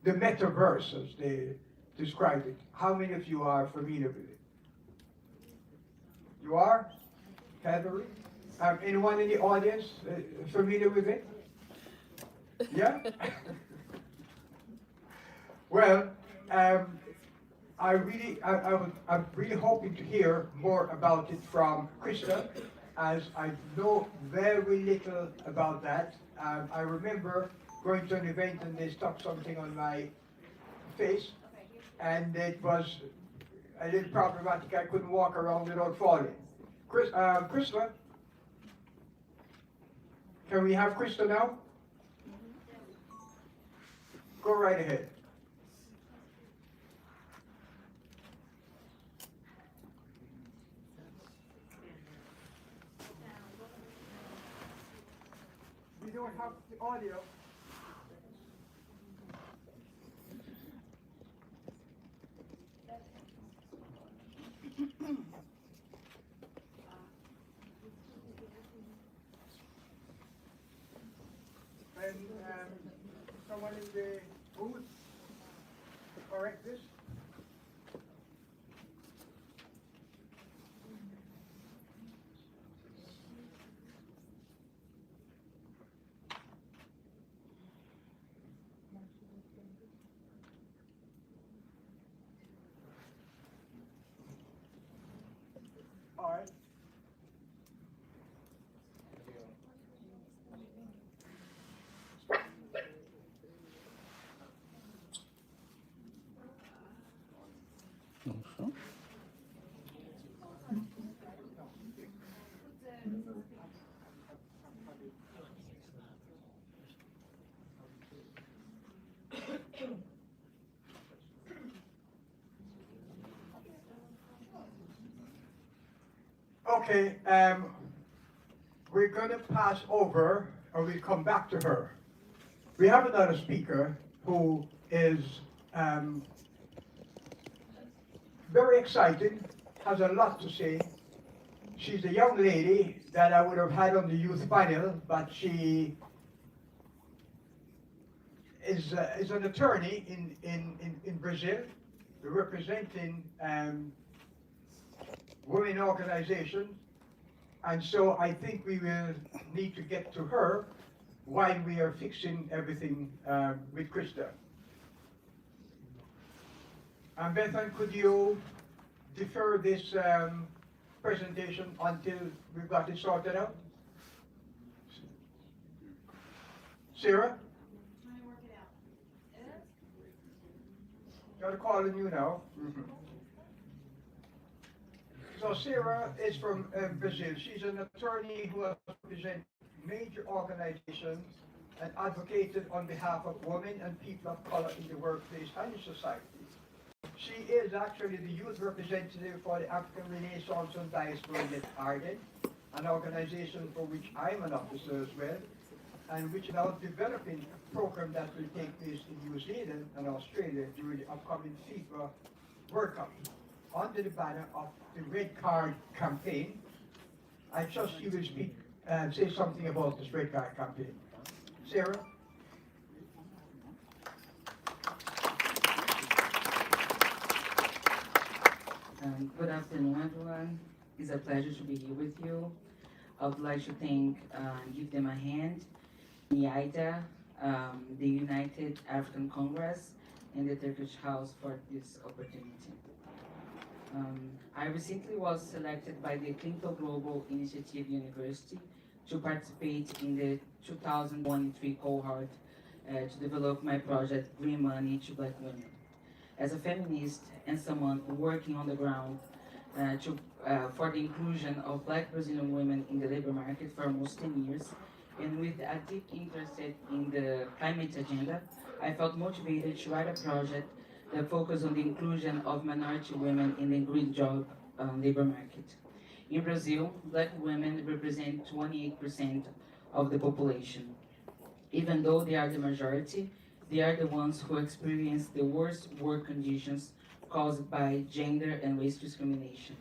the metaverse, as they describe it? How many of you are familiar with it? You are? Catherine? Anyone in the audience familiar with it? Yeah? Well, I'm really hoping to hear more about it from Krista, as I know very little about that. I remember going to an event and they stuck something on my face, and it was a little problematic. I couldn't walk around without falling. Krista? Can we have Krista now? Go right ahead. We don't have the audio. And someone in the booth to correct this? All right. Okay, we're going to pass over, or we'll come back to her. We have another speaker who is very excited, has a lot to say. She's a young lady that I would have had on the youth panel, but she is an attorney in Brazil, representing women organizations, and so I think we will need to get to her while we are fixing everything with Krista. And Bethan, could you defer this presentation until we've got it sorted out? Sarah? Trying to work it out. Got a call on you now. So Sarah is from Brazil. She's an attorney who has represented major organizations and advocated on behalf of women and people of color in the workplace and in society. She is actually the youth representative for the African Renaissance and Diaspora in Ireland, an organization for which I'm an officer as well, and which is now developing a program that will take place in New Zealand and Australia during the upcoming FIFA World Cup under the banner of the Red Card campaign. I trust you will speak and say something about this Red Card campaign. Sarah? Good afternoon, everyone. It's a pleasure to be here with you. I would like to thank and give them a hand, NIAIDA, the United African Congress, and the Turkish House for this opportunity. I recently was selected by the Clinton Global Initiative University to participate in the 2023 cohort to develop my project Green Money to Black Women. As a feminist and someone working on the ground for the inclusion of Black Brazilian women in the labor market for almost 10 years, and with a deep interest in the climate agenda, I felt motivated to write a project that focused on the inclusion of minority women in the green job labor market. In Brazil, Black women represent 28% of the population. Even though they are the majority, they are the ones who experience the worst work conditions caused by gender and race discrimination.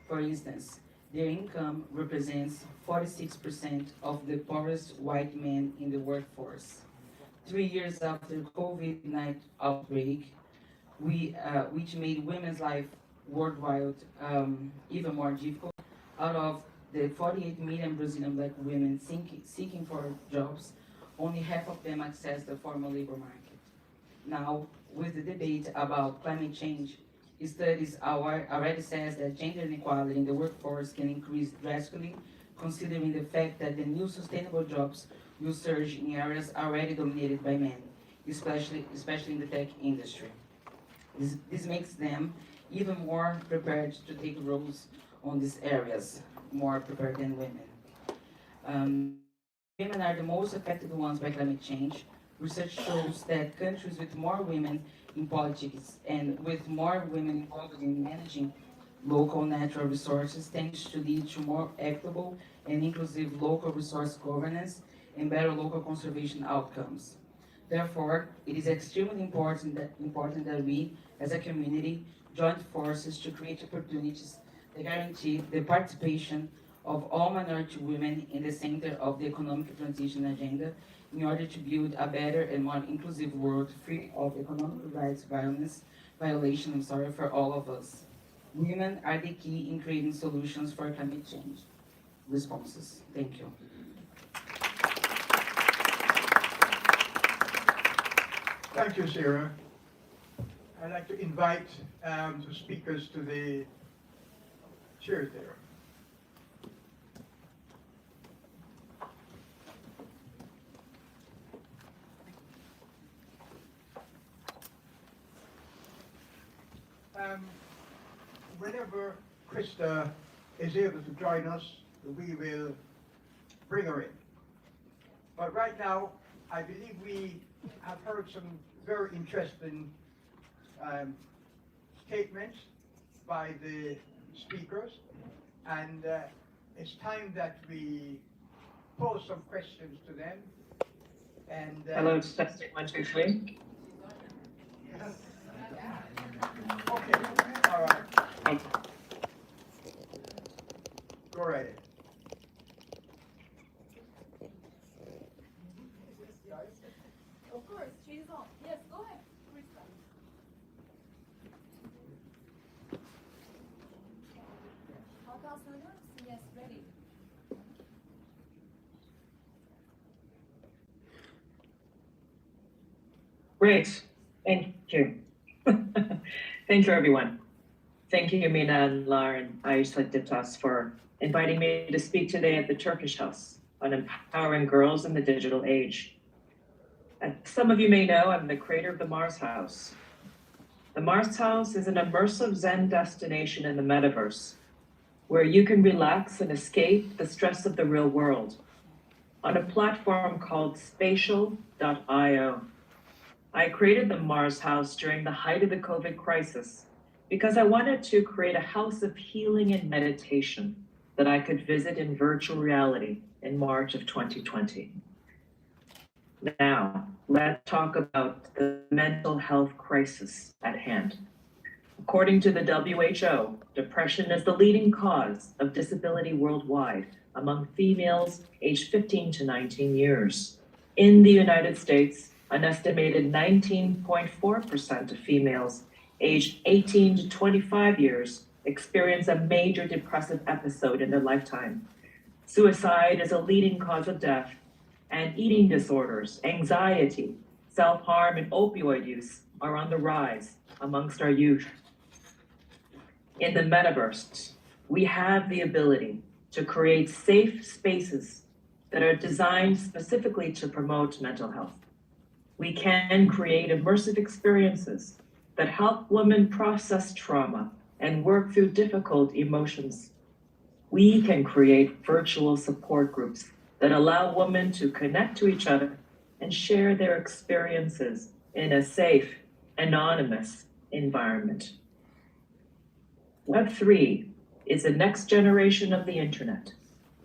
For instance, their income represents 46% of the poorest white men in the workforce. 3 years after COVID-19 outbreak, which made women's life worldwide even more difficult, out of the 48 million Brazilian Black women seeking for jobs, only half of them access the formal labor market. Now, with the debate about climate change, studies already says that gender inequality in the workforce can increase drastically, considering the fact that the new sustainable jobs will surge in areas already dominated by men, especially in the tech industry. This makes them even more prepared to take roles on these areas, more prepared than women. Women are the most affected ones by climate change. Research shows that countries with more women in politics and with more women involved in managing local natural resources tends to lead to more equitable and inclusive local resource governance and better local conservation outcomes. Therefore, it is extremely important that we, as a community, join forces to create opportunities that guarantee the participation of all minority women in the center of the economic transition agenda in order to build a better and more inclusive world free of economic rights violation for all of us. Women are the key in creating solutions for climate change responses. Thank you. Thank you, Sarah. I'd like to invite the speakers to the chairs there. Whenever Krista is able to join us, we will bring her in. But right now, I believe we have heard some very interesting statements by the speakers, and it's time that we pose some questions to them. And hello, testing 1, 2, 3. Okay, all right. Go right ahead. Of course, she's on. Yes, go ahead, Krista. Hakan söyler misin? Yes, ready. Great, thank you. Thank you, everyone. Thank you, Mina and Lauren Ayşe for inviting me to speak today at the Turkish House on empowering girls in the digital age. As some of you may know, I'm the creator of the Mars House. The Mars House is an immersive Zen destination in the metaverse where you can relax and escape the stress of the real world on a platform called spatial.io. I created the Mars House during the height of the COVID crisis because I wanted to create a house of healing and meditation that I could visit in virtual reality in March of 2020. Now, let's talk about the mental health crisis at hand. According to the WHO, depression is the leading cause of disability worldwide among females aged 15 to 19 years. In the United States, an estimated 19.4% of females aged 18 to 25 years experience a major depressive episode in their lifetime. Suicide is a leading cause of death, and eating disorders, anxiety, self-harm, and opioid use are on the rise amongst our youth. In the metaverse, we have the ability to create safe spaces that are designed specifically to promote mental health. We can create immersive experiences that help women process trauma and work through difficult emotions. We can create virtual support groups that allow women to connect to each other and share their experiences in a safe, anonymous environment. Web3 is the next generation of the internet,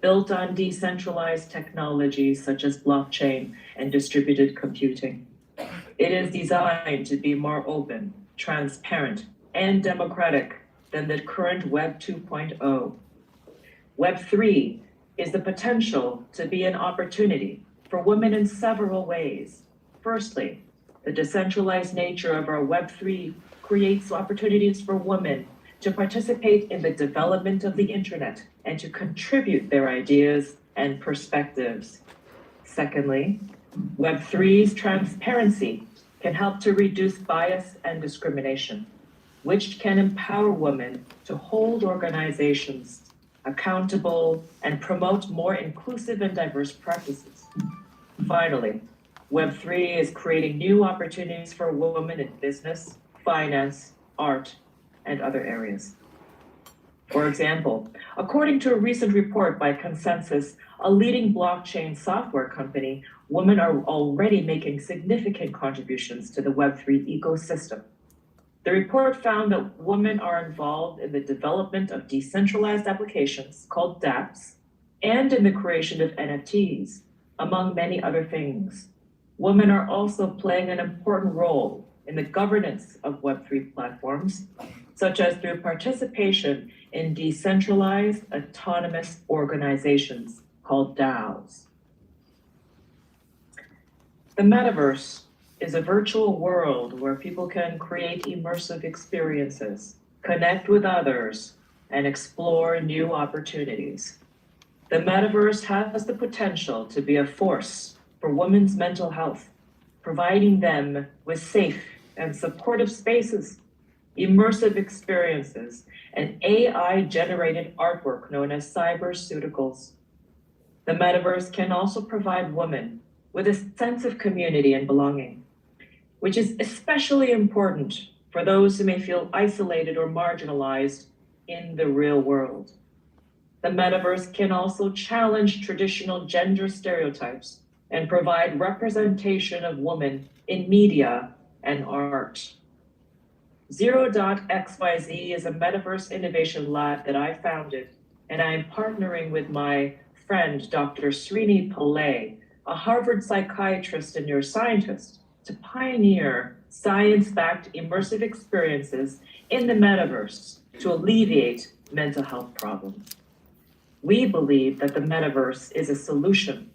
built on decentralized technologies such as blockchain and distributed computing. It is designed to be more open, transparent, and democratic than the current Web 2.0. Web3 is the potential to be an opportunity for women in several ways. Firstly, the decentralized nature of our Web3 creates opportunities for women to participate in the development of the internet and to contribute their ideas and perspectives. Secondly, Web3's transparency can help to reduce bias and discrimination, which can empower women to hold organizations accountable and promote more inclusive and diverse practices. Finally, Web3 is creating new opportunities for women in business, finance, art, and other areas. For example, according to a recent report by Consensus, a leading blockchain software company, women are already making significant contributions to the Web3 ecosystem. The report found that women are involved in the development of decentralized applications called dApps and in the creation of NFTs, among many other things. Women are also playing an important role in the governance of Web3 platforms, such as through participation in decentralized autonomous organizations called DAOs. The metaverse is a virtual world where people can create immersive experiences, connect with others, and explore new opportunities. The metaverse has the potential to be a force for women's mental health, providing them with safe and supportive spaces, immersive experiences, and AI-generated artwork known as cyberceuticals. The metaverse can also provide women with a sense of community and belonging, which is especially important for those who may feel isolated or marginalized in the real world. The metaverse can also challenge traditional gender stereotypes and provide representation of women in media and art. Zero.xyz is a metaverse innovation lab that I founded, and I am partnering with my friend, Dr. Srini Pillai, a Harvard psychiatrist and neuroscientist, to pioneer science-backed immersive experiences in the metaverse to alleviate mental health problems. We believe that the metaverse is a solution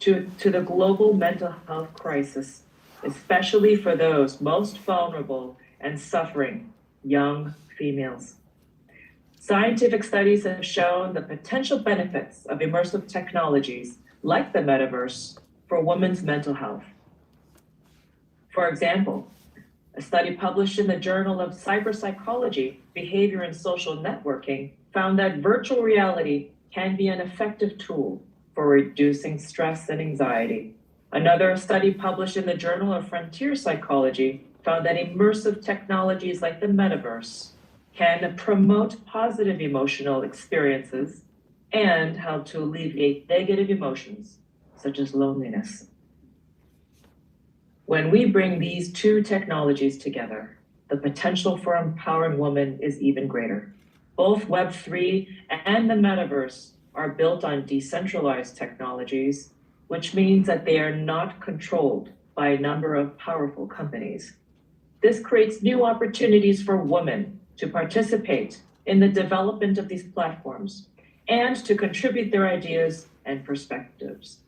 to the global mental health crisis, especially for those most vulnerable and suffering, young females. Scientific studies have shown the potential benefits of immersive technologies like the metaverse for women's mental health. For example, a study published in the Journal of Cyberpsychology, Behavior and Social Networking found that virtual reality can be an effective tool for reducing stress and anxiety. Another study published in the Journal of Frontier Psychology found that immersive technologies like the metaverse can promote positive emotional experiences and help to alleviate negative emotions, such as loneliness. When we bring these two technologies together, the potential for empowering women is even greater. Both Web3 and the metaverse are built on decentralized technologies, which means that they are not controlled by a number of powerful companies. This creates new opportunities for women to participate in the development of these platforms and to contribute their ideas and perspectives.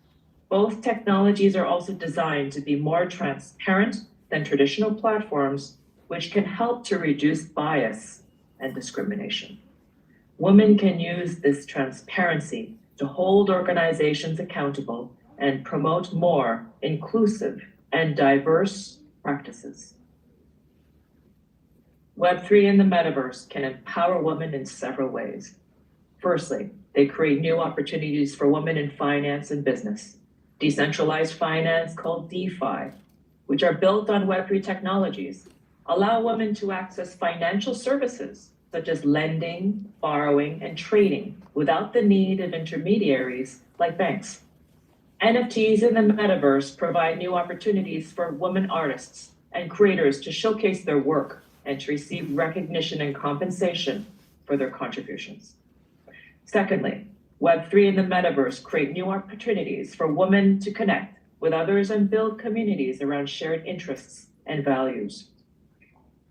Both technologies are also designed to be more transparent than traditional platforms, which can help to reduce bias and discrimination. Women can use this transparency to hold organizations accountable and promote more inclusive and diverse practices. Web3 and the metaverse can empower women in several ways. Firstly, they create new opportunities for women in finance and business. Decentralized finance, called DeFi, which are built on Web3 technologies, allow women to access financial services such as lending, borrowing, and trading without the need of intermediaries like banks. NFTs in the metaverse provide new opportunities for women artists and creators to showcase their work and to receive recognition and compensation for their contributions. Secondly, Web3 and the metaverse create new opportunities for women to connect with others and build communities around shared interests and values.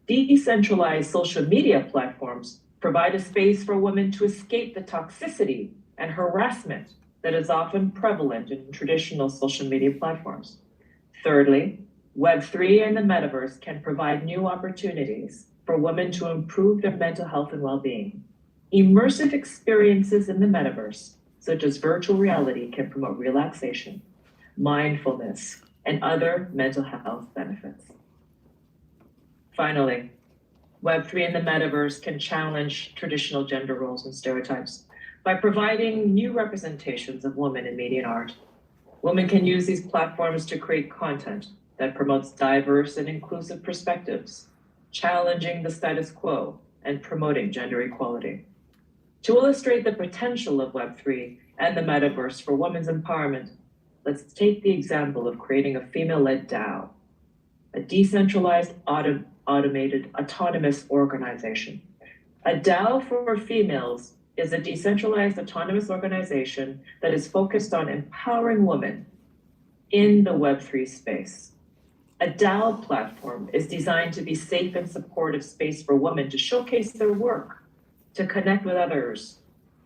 Decentralized social media platforms provide a space for women to escape the toxicity and harassment that is often prevalent in traditional social media platforms. Thirdly, Web3 and the metaverse can provide new opportunities for women to improve their mental health and well-being. Immersive experiences in the metaverse, such as virtual reality, can promote relaxation, mindfulness, and other mental health benefits. Finally, Web3 and the metaverse can challenge traditional gender roles and stereotypes by providing new representations of women in media and art. Women can use these platforms to create content that promotes diverse and inclusive perspectives, challenging the status quo and promoting gender equality. To illustrate the potential of Web3 and the metaverse for women's empowerment, let's take the example of creating a female-led DAO, a decentralized automated autonomous organization. A DAO for females is a decentralized autonomous organization that is focused on empowering women in the Web3 space. A DAO platform is designed to be safe and supportive space for women to showcase their work, to connect with others,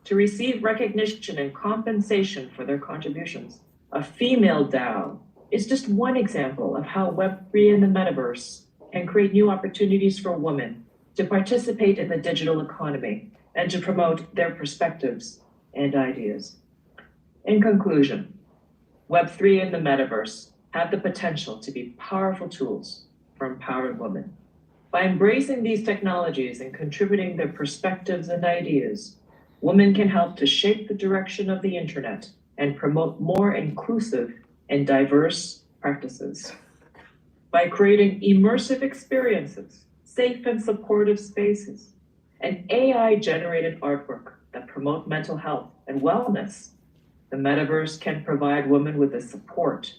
to receive recognition and compensation for their contributions. A female DAO is just one example of how Web3 and the metaverse can create new opportunities for women to participate in the digital economy and to promote their perspectives and ideas. In conclusion, Web3 and the metaverse have the potential to be powerful tools for empowering women. By embracing these technologies and contributing their perspectives and ideas, women can help to shape the direction of the internet and promote more inclusive and diverse practices. By creating immersive experiences, safe and supportive spaces, and AI-generated artwork that promote mental health and wellness, the metaverse can provide women with the support,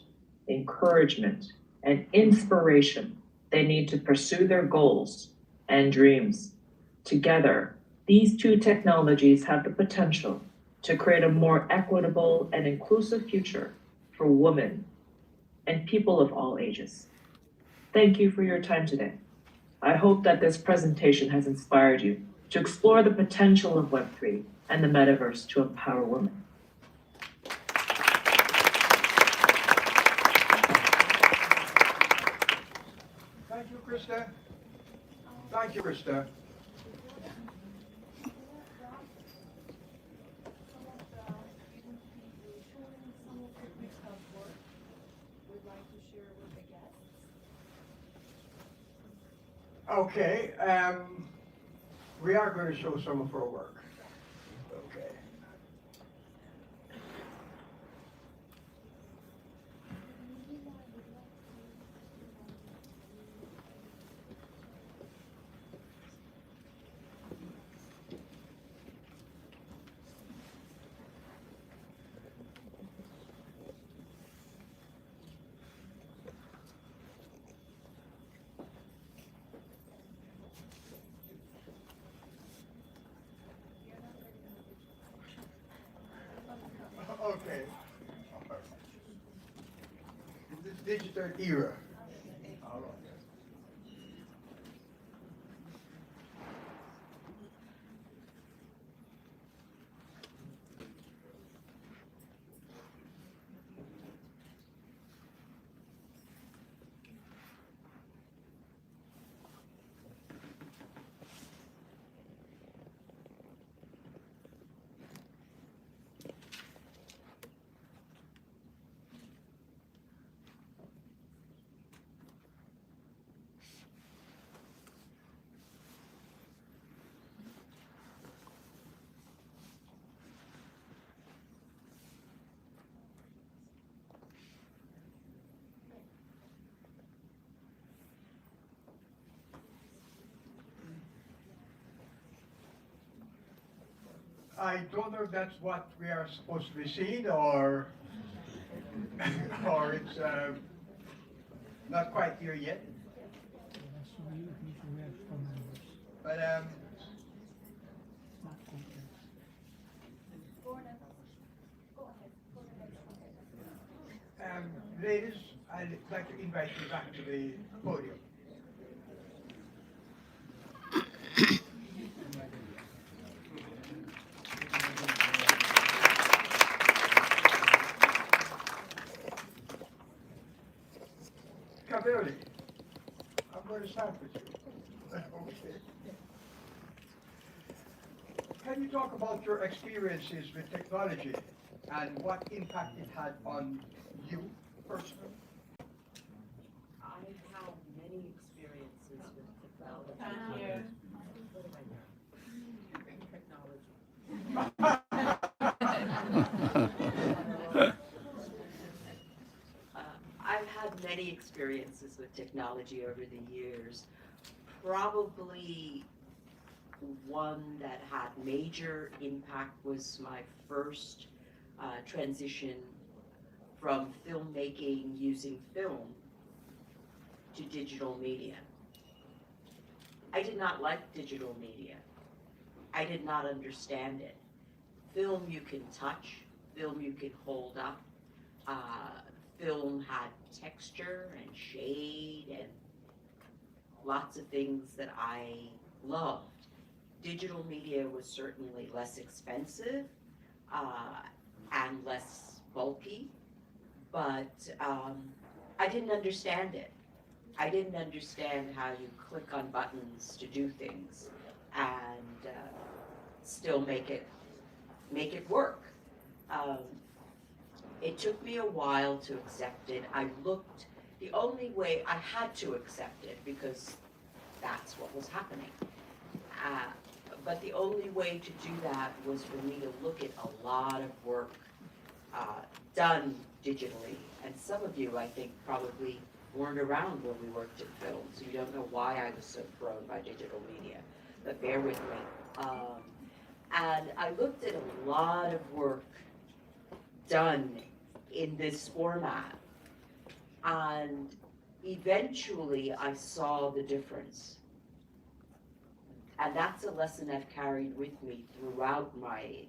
encouragement, and inspiration they need to pursue their goals and dreams. Together, these two technologies have the potential to create a more equitable and inclusive future for women and people of all ages. Thank you for your time today. I hope that this presentation has inspired you to explore the potential of Web3 and the metaverse to empower women. Thank you, Krista. Thank you, Krista. Okay, we are going to show some of our work. Okay. Okay. In this digital era. All right. I don't know if that's what we are supposed to be seeing, or or it's not quite here yet. But ladies, I'd like to invite you back to the podium. Cavalli, I'm going to start with you. Okay. Can you talk about your experiences with technology and what impact it had on you personally? I've had many experiences with technology. I've had many experiences with technology over the years. Probably one that had major impact was my first transition from filmmaking using film to digital media. I did not like digital media. I did not understand it. Film you can touch, film you can hold up. Film had texture and shade and lots of things that I loved. Digital media was certainly less expensive and less bulky, but I didn't understand it. I didn't understand how you click on buttons to do things and still make it work. It took me a while to accept it. The only way I had to accept it because that's what was happening. But the only way to do that was for me to look at a lot of work done digitally. And some of you, I think, probably weren't around when we worked in film, so you don't know why I was so thrown by digital media, but bear with me. And I looked at a lot of work done in this format, and eventually I saw the difference. And that's a lesson I've carried with me throughout my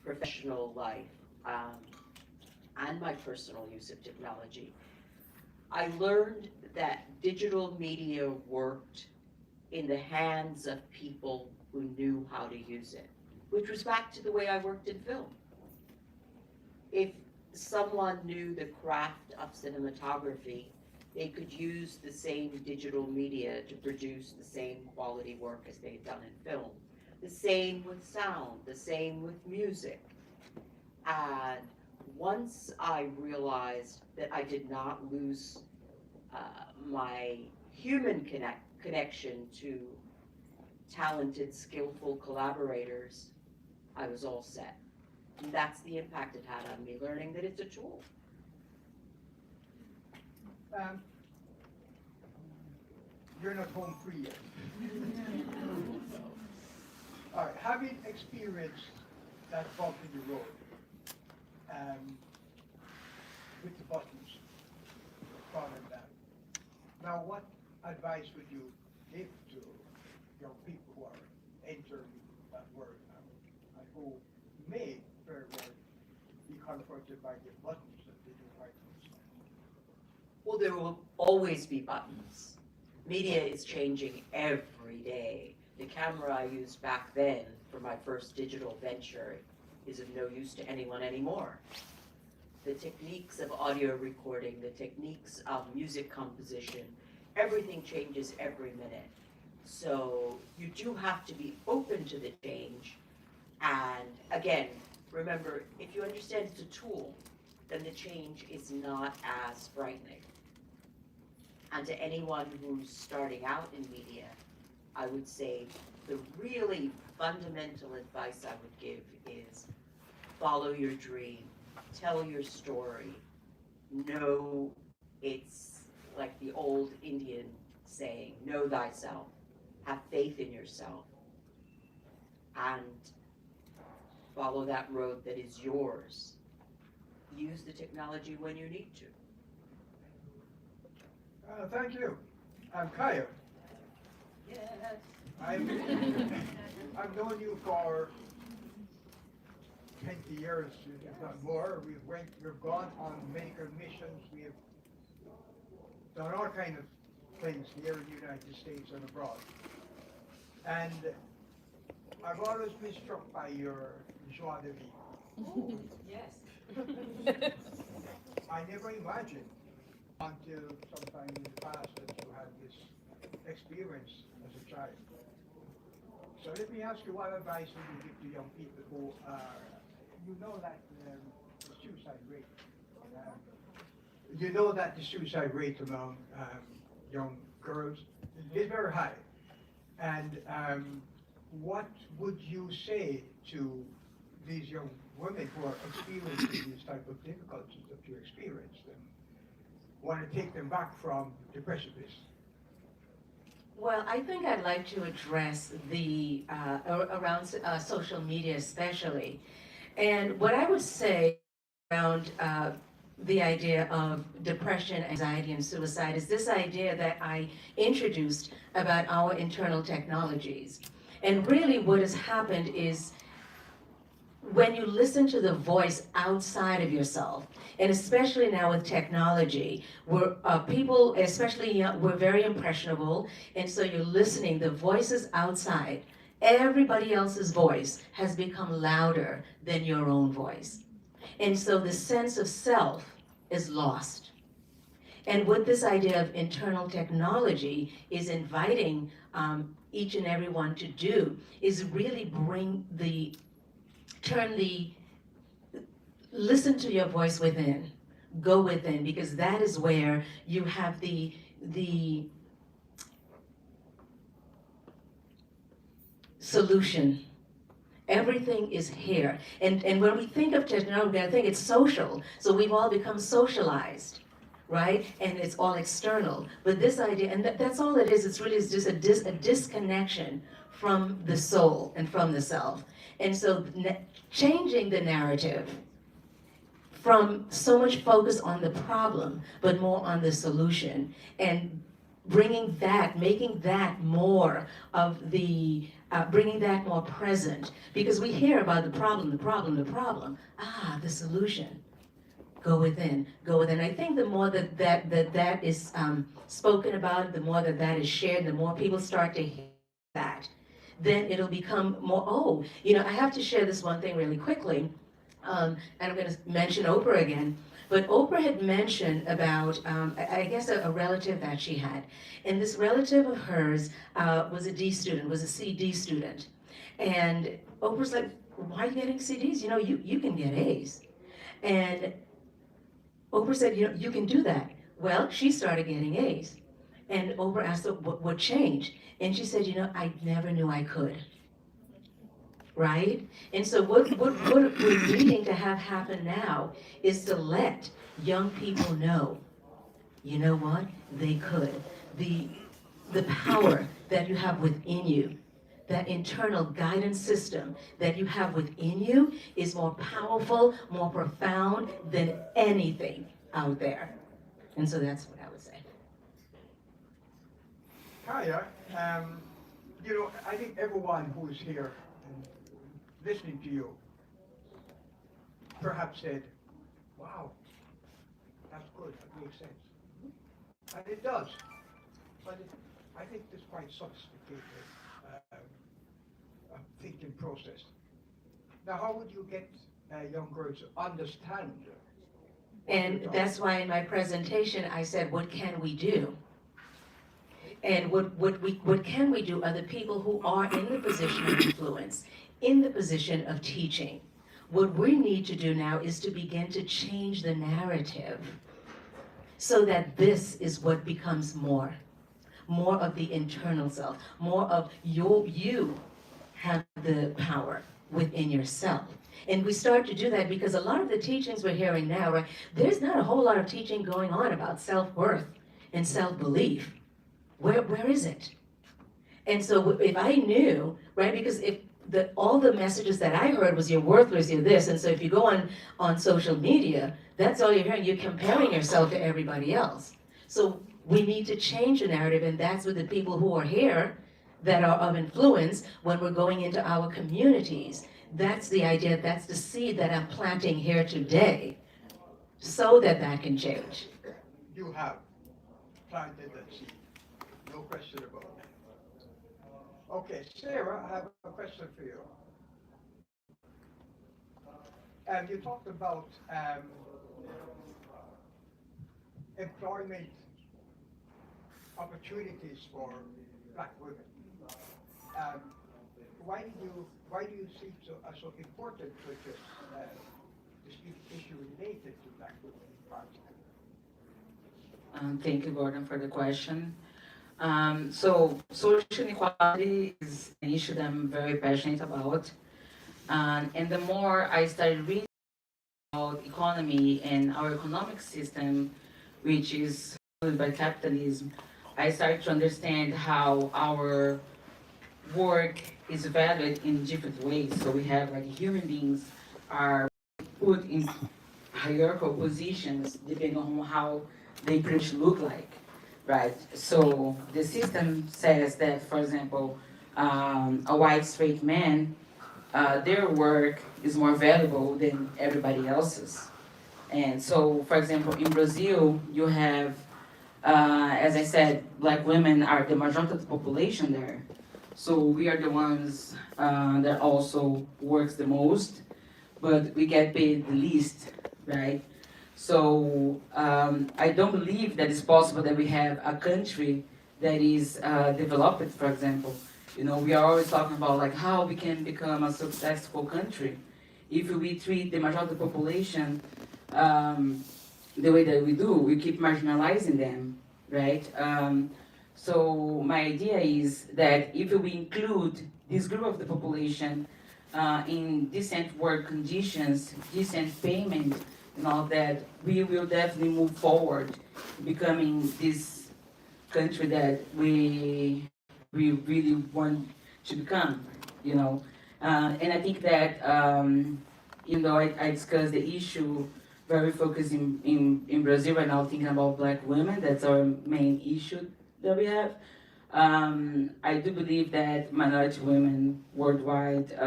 professional life and my personal use of technology. I learned that digital media worked in the hands of people who knew how to use it, which was back to the way I worked in film. If someone knew the craft of cinematography, they could use the same digital media to produce the same quality work as they'd done in film. The same with sound, the same with music. And once I realized that I did not lose my human connection to talented, skillful collaborators, I was all set. And that's the impact it had on me, learning that it's a tool. You're not home free yet. All right, having experienced that bump in the road with the buttons, front and back, now what advice would you give to young people who are entering that world now and who may very well become confronted by the buttons that they do right now. Well, there will always be buttons. Media is changing every day. The camera I used back then for my first digital venture is of no use to anyone anymore. The techniques of audio recording, the techniques of music composition, everything changes every minute. So you do have to be open to the change. And again, remember, if you understand it's a tool, then the change is not as frightening. And to anyone who's starting out in media, I would say the really fundamental advice I would give is follow your dream, tell your story, know it's like the old Indian saying, know thyself, have faith in yourself, and follow that road that is yours. Use the technology when you need to. Thank you. Kaya, Yes. I've known you for 20 years, if not more. We've gone on medical missions. We've done all kinds of things here in the United States and abroad. And I've always been struck by your joie de vivre. Yes. I never imagined until sometime in the past that you had this experience as a child. So let me ask you, what advice would you give to young people who are, you know that the suicide rate, the suicide rate among young girls is very high. And what would you say to these young women who are experiencing this type of difficulties that you experienced and want to take them back from the precipice? Well, I think I'd like to address the around social media especially. And what I would say around the idea of depression, anxiety, and suicide is this idea that I introduced about our internal technologies. And really what has happened is when you listen to the voice outside of yourself, and especially now with technology, where people, especially young, we're very impressionable, and so you're listening, the voices outside, everybody else's voice has become louder than your own voice. And so the sense of self is lost. And what this idea of internal technology is inviting each and every one to do is really listen to your voice within, go within, because that is where you have the solution. Everything is here. And when we think of technology, I think it's social. So we've all become socialized, right? And it's all external. But this idea, and that's all it is, it's really just a disconnection from the soul and from the self. And so changing the narrative from so much focus on the problem, but more on the solution, and bringing that, making that more of the, bringing that more present, because we hear about the problem, the solution. Go within, go within. I think the more that is spoken about, the more that is shared, the more people start to hear that, then it'll become more, oh, I have to share this one thing really quickly, and I'm going to mention Oprah again. But Oprah had mentioned about, I guess, a relative that she had. And this relative of hers was a D student, was a CD student. And Oprah's like, why are you getting CDs? You can get A's. And Oprah said, you can do that. Well, she started getting A's. And Oprah asked her, what changed? And she said, I never knew I could. Right? And so what we're needing to have happen now is to let young people know, you know what? They could. The power that you have within you, that internal guidance system that you have within you is more powerful, more profound than anything out there. And so that's what I would say. Kaya, I think everyone who is here and listening to you perhaps said, Wow, that's good, that makes sense. And it does, but I think it's quite sophisticated thinking process. Now, how would you get young girls to understand? And that's why in my presentation, I said, what can we do? And what can we do are the people who are in the position of influence, in the position of teaching. What we need to do now is to begin to change the narrative so that this is what becomes more of the internal self, more of you have the power within yourself. And we start to do that because a lot of the teachings we're hearing now, right, there's not a whole lot of teaching going on about self-worth and self-belief. Where is it? And so if I knew, right, because if all the messages that I heard was you're worthless, you're this, and so if you go on social media, that's all you're hearing, you're comparing yourself to everybody else. So we need to change the narrative, and that's what the people who are here that are of influence when we're going into our communities. That's the idea, that's the seed that I'm planting here today, so that can change. You have planted that seed, no question about it. Okay, Sarah, I have a question for you. You talked about employment opportunities for black women. Why do you see it so important to address this issue related to black women in particular? Thank you, Gordon, for the question. So social inequality is an issue that I'm very passionate about. And the more I started reading about economy and our economic system, which is ruled by capitalism, I started to understand how our work is valued in different ways. So we have like human beings are put in hierarchical positions depending on how they pretty much look like. Right, so the system says that, for example, a white straight man, their work is more valuable than everybody else's. And so, for example, in Brazil, you have, as I said, black women are the majority of the population there. So we are the ones that also works the most, but we get paid the least, right? So I don't believe that it's possible that we have a country that is developed, for example. You know, we are always talking about like how we can become a successful country if we treat the majority of the population the way that we do. We keep marginalizing them, right? So my idea is that if we include this group of the population in decent work conditions, decent payment, and all that, we will definitely move forward, becoming this country that we really want to become, you know. And I think that, even though I discussed the issue very focused in Brazil right now, thinking about black women, that's our main issue that we have. I do believe that minority women worldwide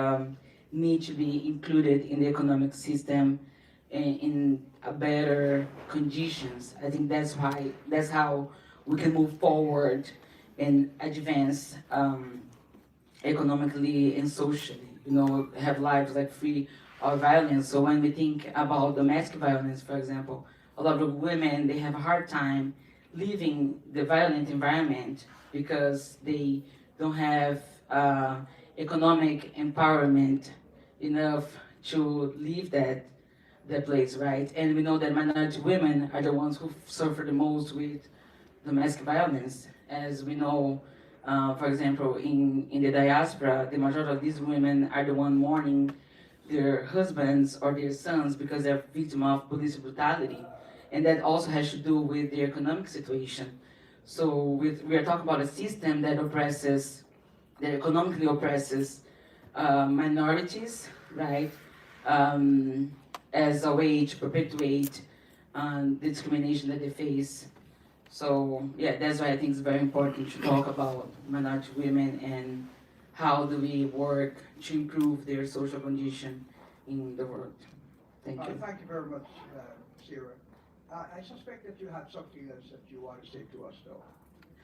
need to be included in the economic system in a better conditions. I think that's how we can move forward and advance economically and socially. You know, have lives like free of violence. So when we think about domestic violence, for example, a lot of women, they have a hard time leaving the violent environment because they don't have economic empowerment enough to leave that place, right? And we know that minority women are the ones who suffer the most with domestic violence. As we know, for example, in the diaspora, the majority of these women are the ones mourning their husbands or their sons because they're victim of police brutality. And that also has to do with their economic situation. So we are talking about a system that economically oppresses minorities, right? As a way to perpetuate the discrimination that they face. So yeah, that's why I think it's very important to talk about minority women and how do we work to improve their social condition in the world. Thank you. Thank you very much, Sarah. I suspect that you have something else that you want to say to us, though.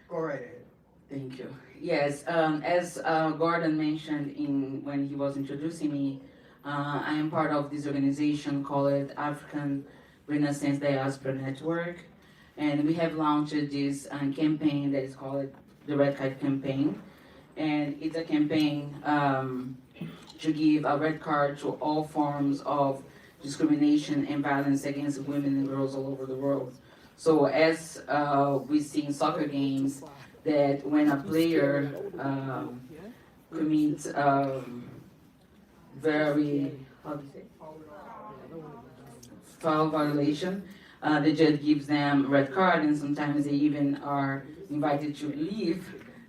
Go right ahead. Thank you. Yes, as Gordon mentioned when he was introducing me, I am part of this organization called African Renaissance Diaspora Network, and we have launched this campaign that is called the Red Card Campaign, and it's a campaign to give a red card to all forms of discrimination and violence against women and girls all over the world. So as we see in soccer games, that when a player commits very, how do you say, foul violation, the judge gives them a red card, and sometimes they even are invited to leave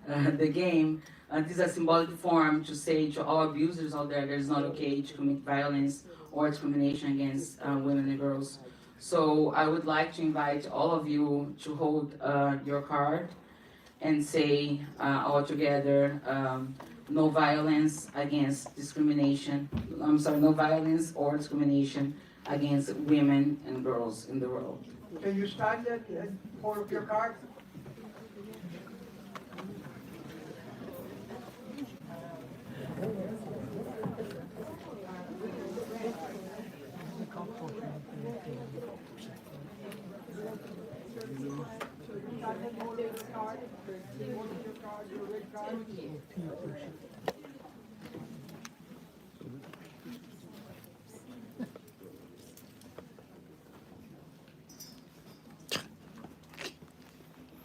the game. This is a symbolic form to say to all abusers out there that it's not okay to commit violence or discrimination against women and girls. So I would like to invite all of you to hold your card and say all together, no violence against discrimination, no violence or discrimination against women and girls in the world. Can you stand and hold up your card?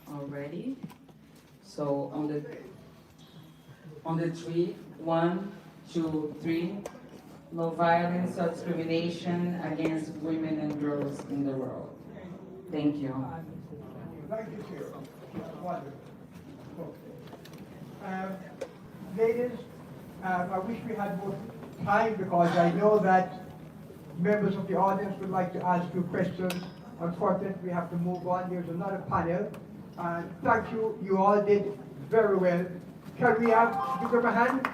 Already. So on the three, 1, 2, 3. No violence or discrimination against women and girls in the world. Thank you. Thank you, Sarah. Wonderful. Ladies, I wish we had more time because I know that members of the audience would like to ask you questions. Unfortunately, we have to move on. There's another panel. Thank you. You all did very well. Can we give them a hand?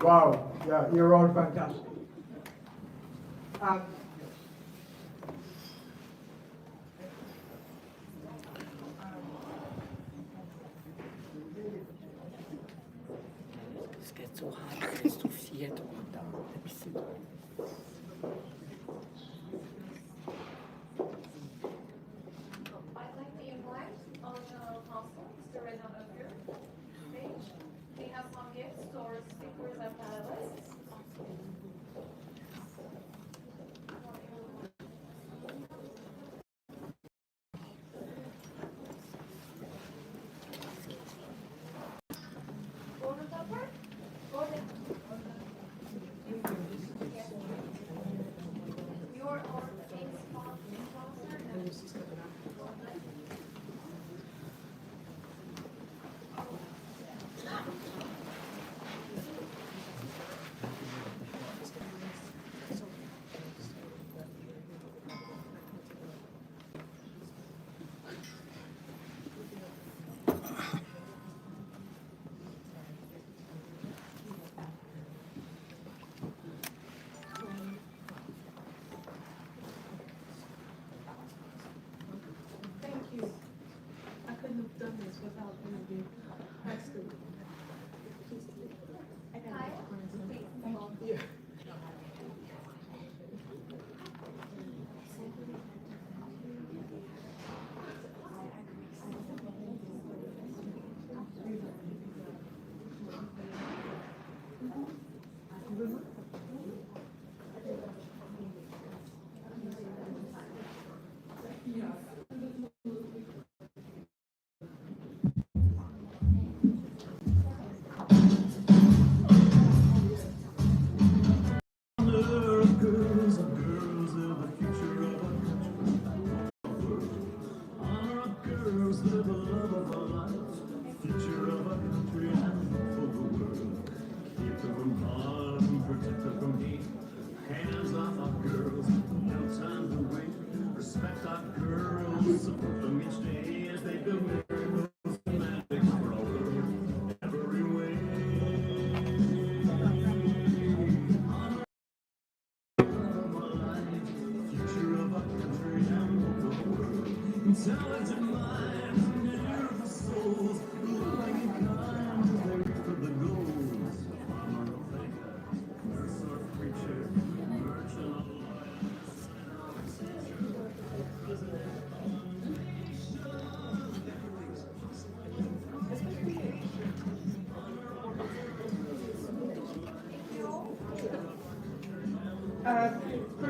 Wow, yeah, you're all fantastic. Es geht so hart, es ist zu viert und da ein bisschen. I'd like to invite our General Counsel, Mr. Rehan Özgür, to the stage. We have some gifts to our speakers and panelists. Gordon Tupper? Gordon. You're our main sponsor and Thank you. I couldn't have done this without you. Excellent. I got it. Thank you. Support them each day as they build their systematic for our world. Everyone Could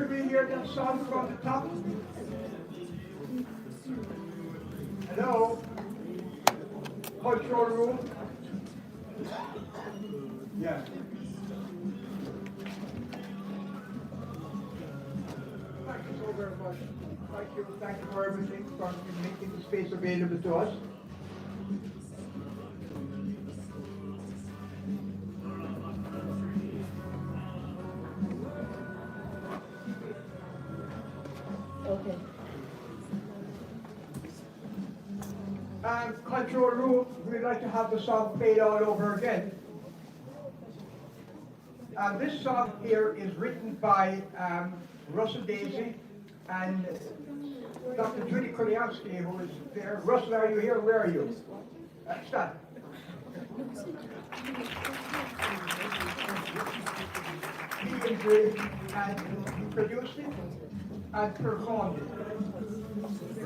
we hear that song from the top? Hello? Control room? Yeah. Thank you so very much. Thank you for everything, for making the space available to us. Okay. Control room, we'd like to have the song played all over again. This song here is written by Russell Daisy and Dr. Judy Kurliansky, who is there. Russell, are you here? Where are you? Stop. He is and produced it and performed it. Right.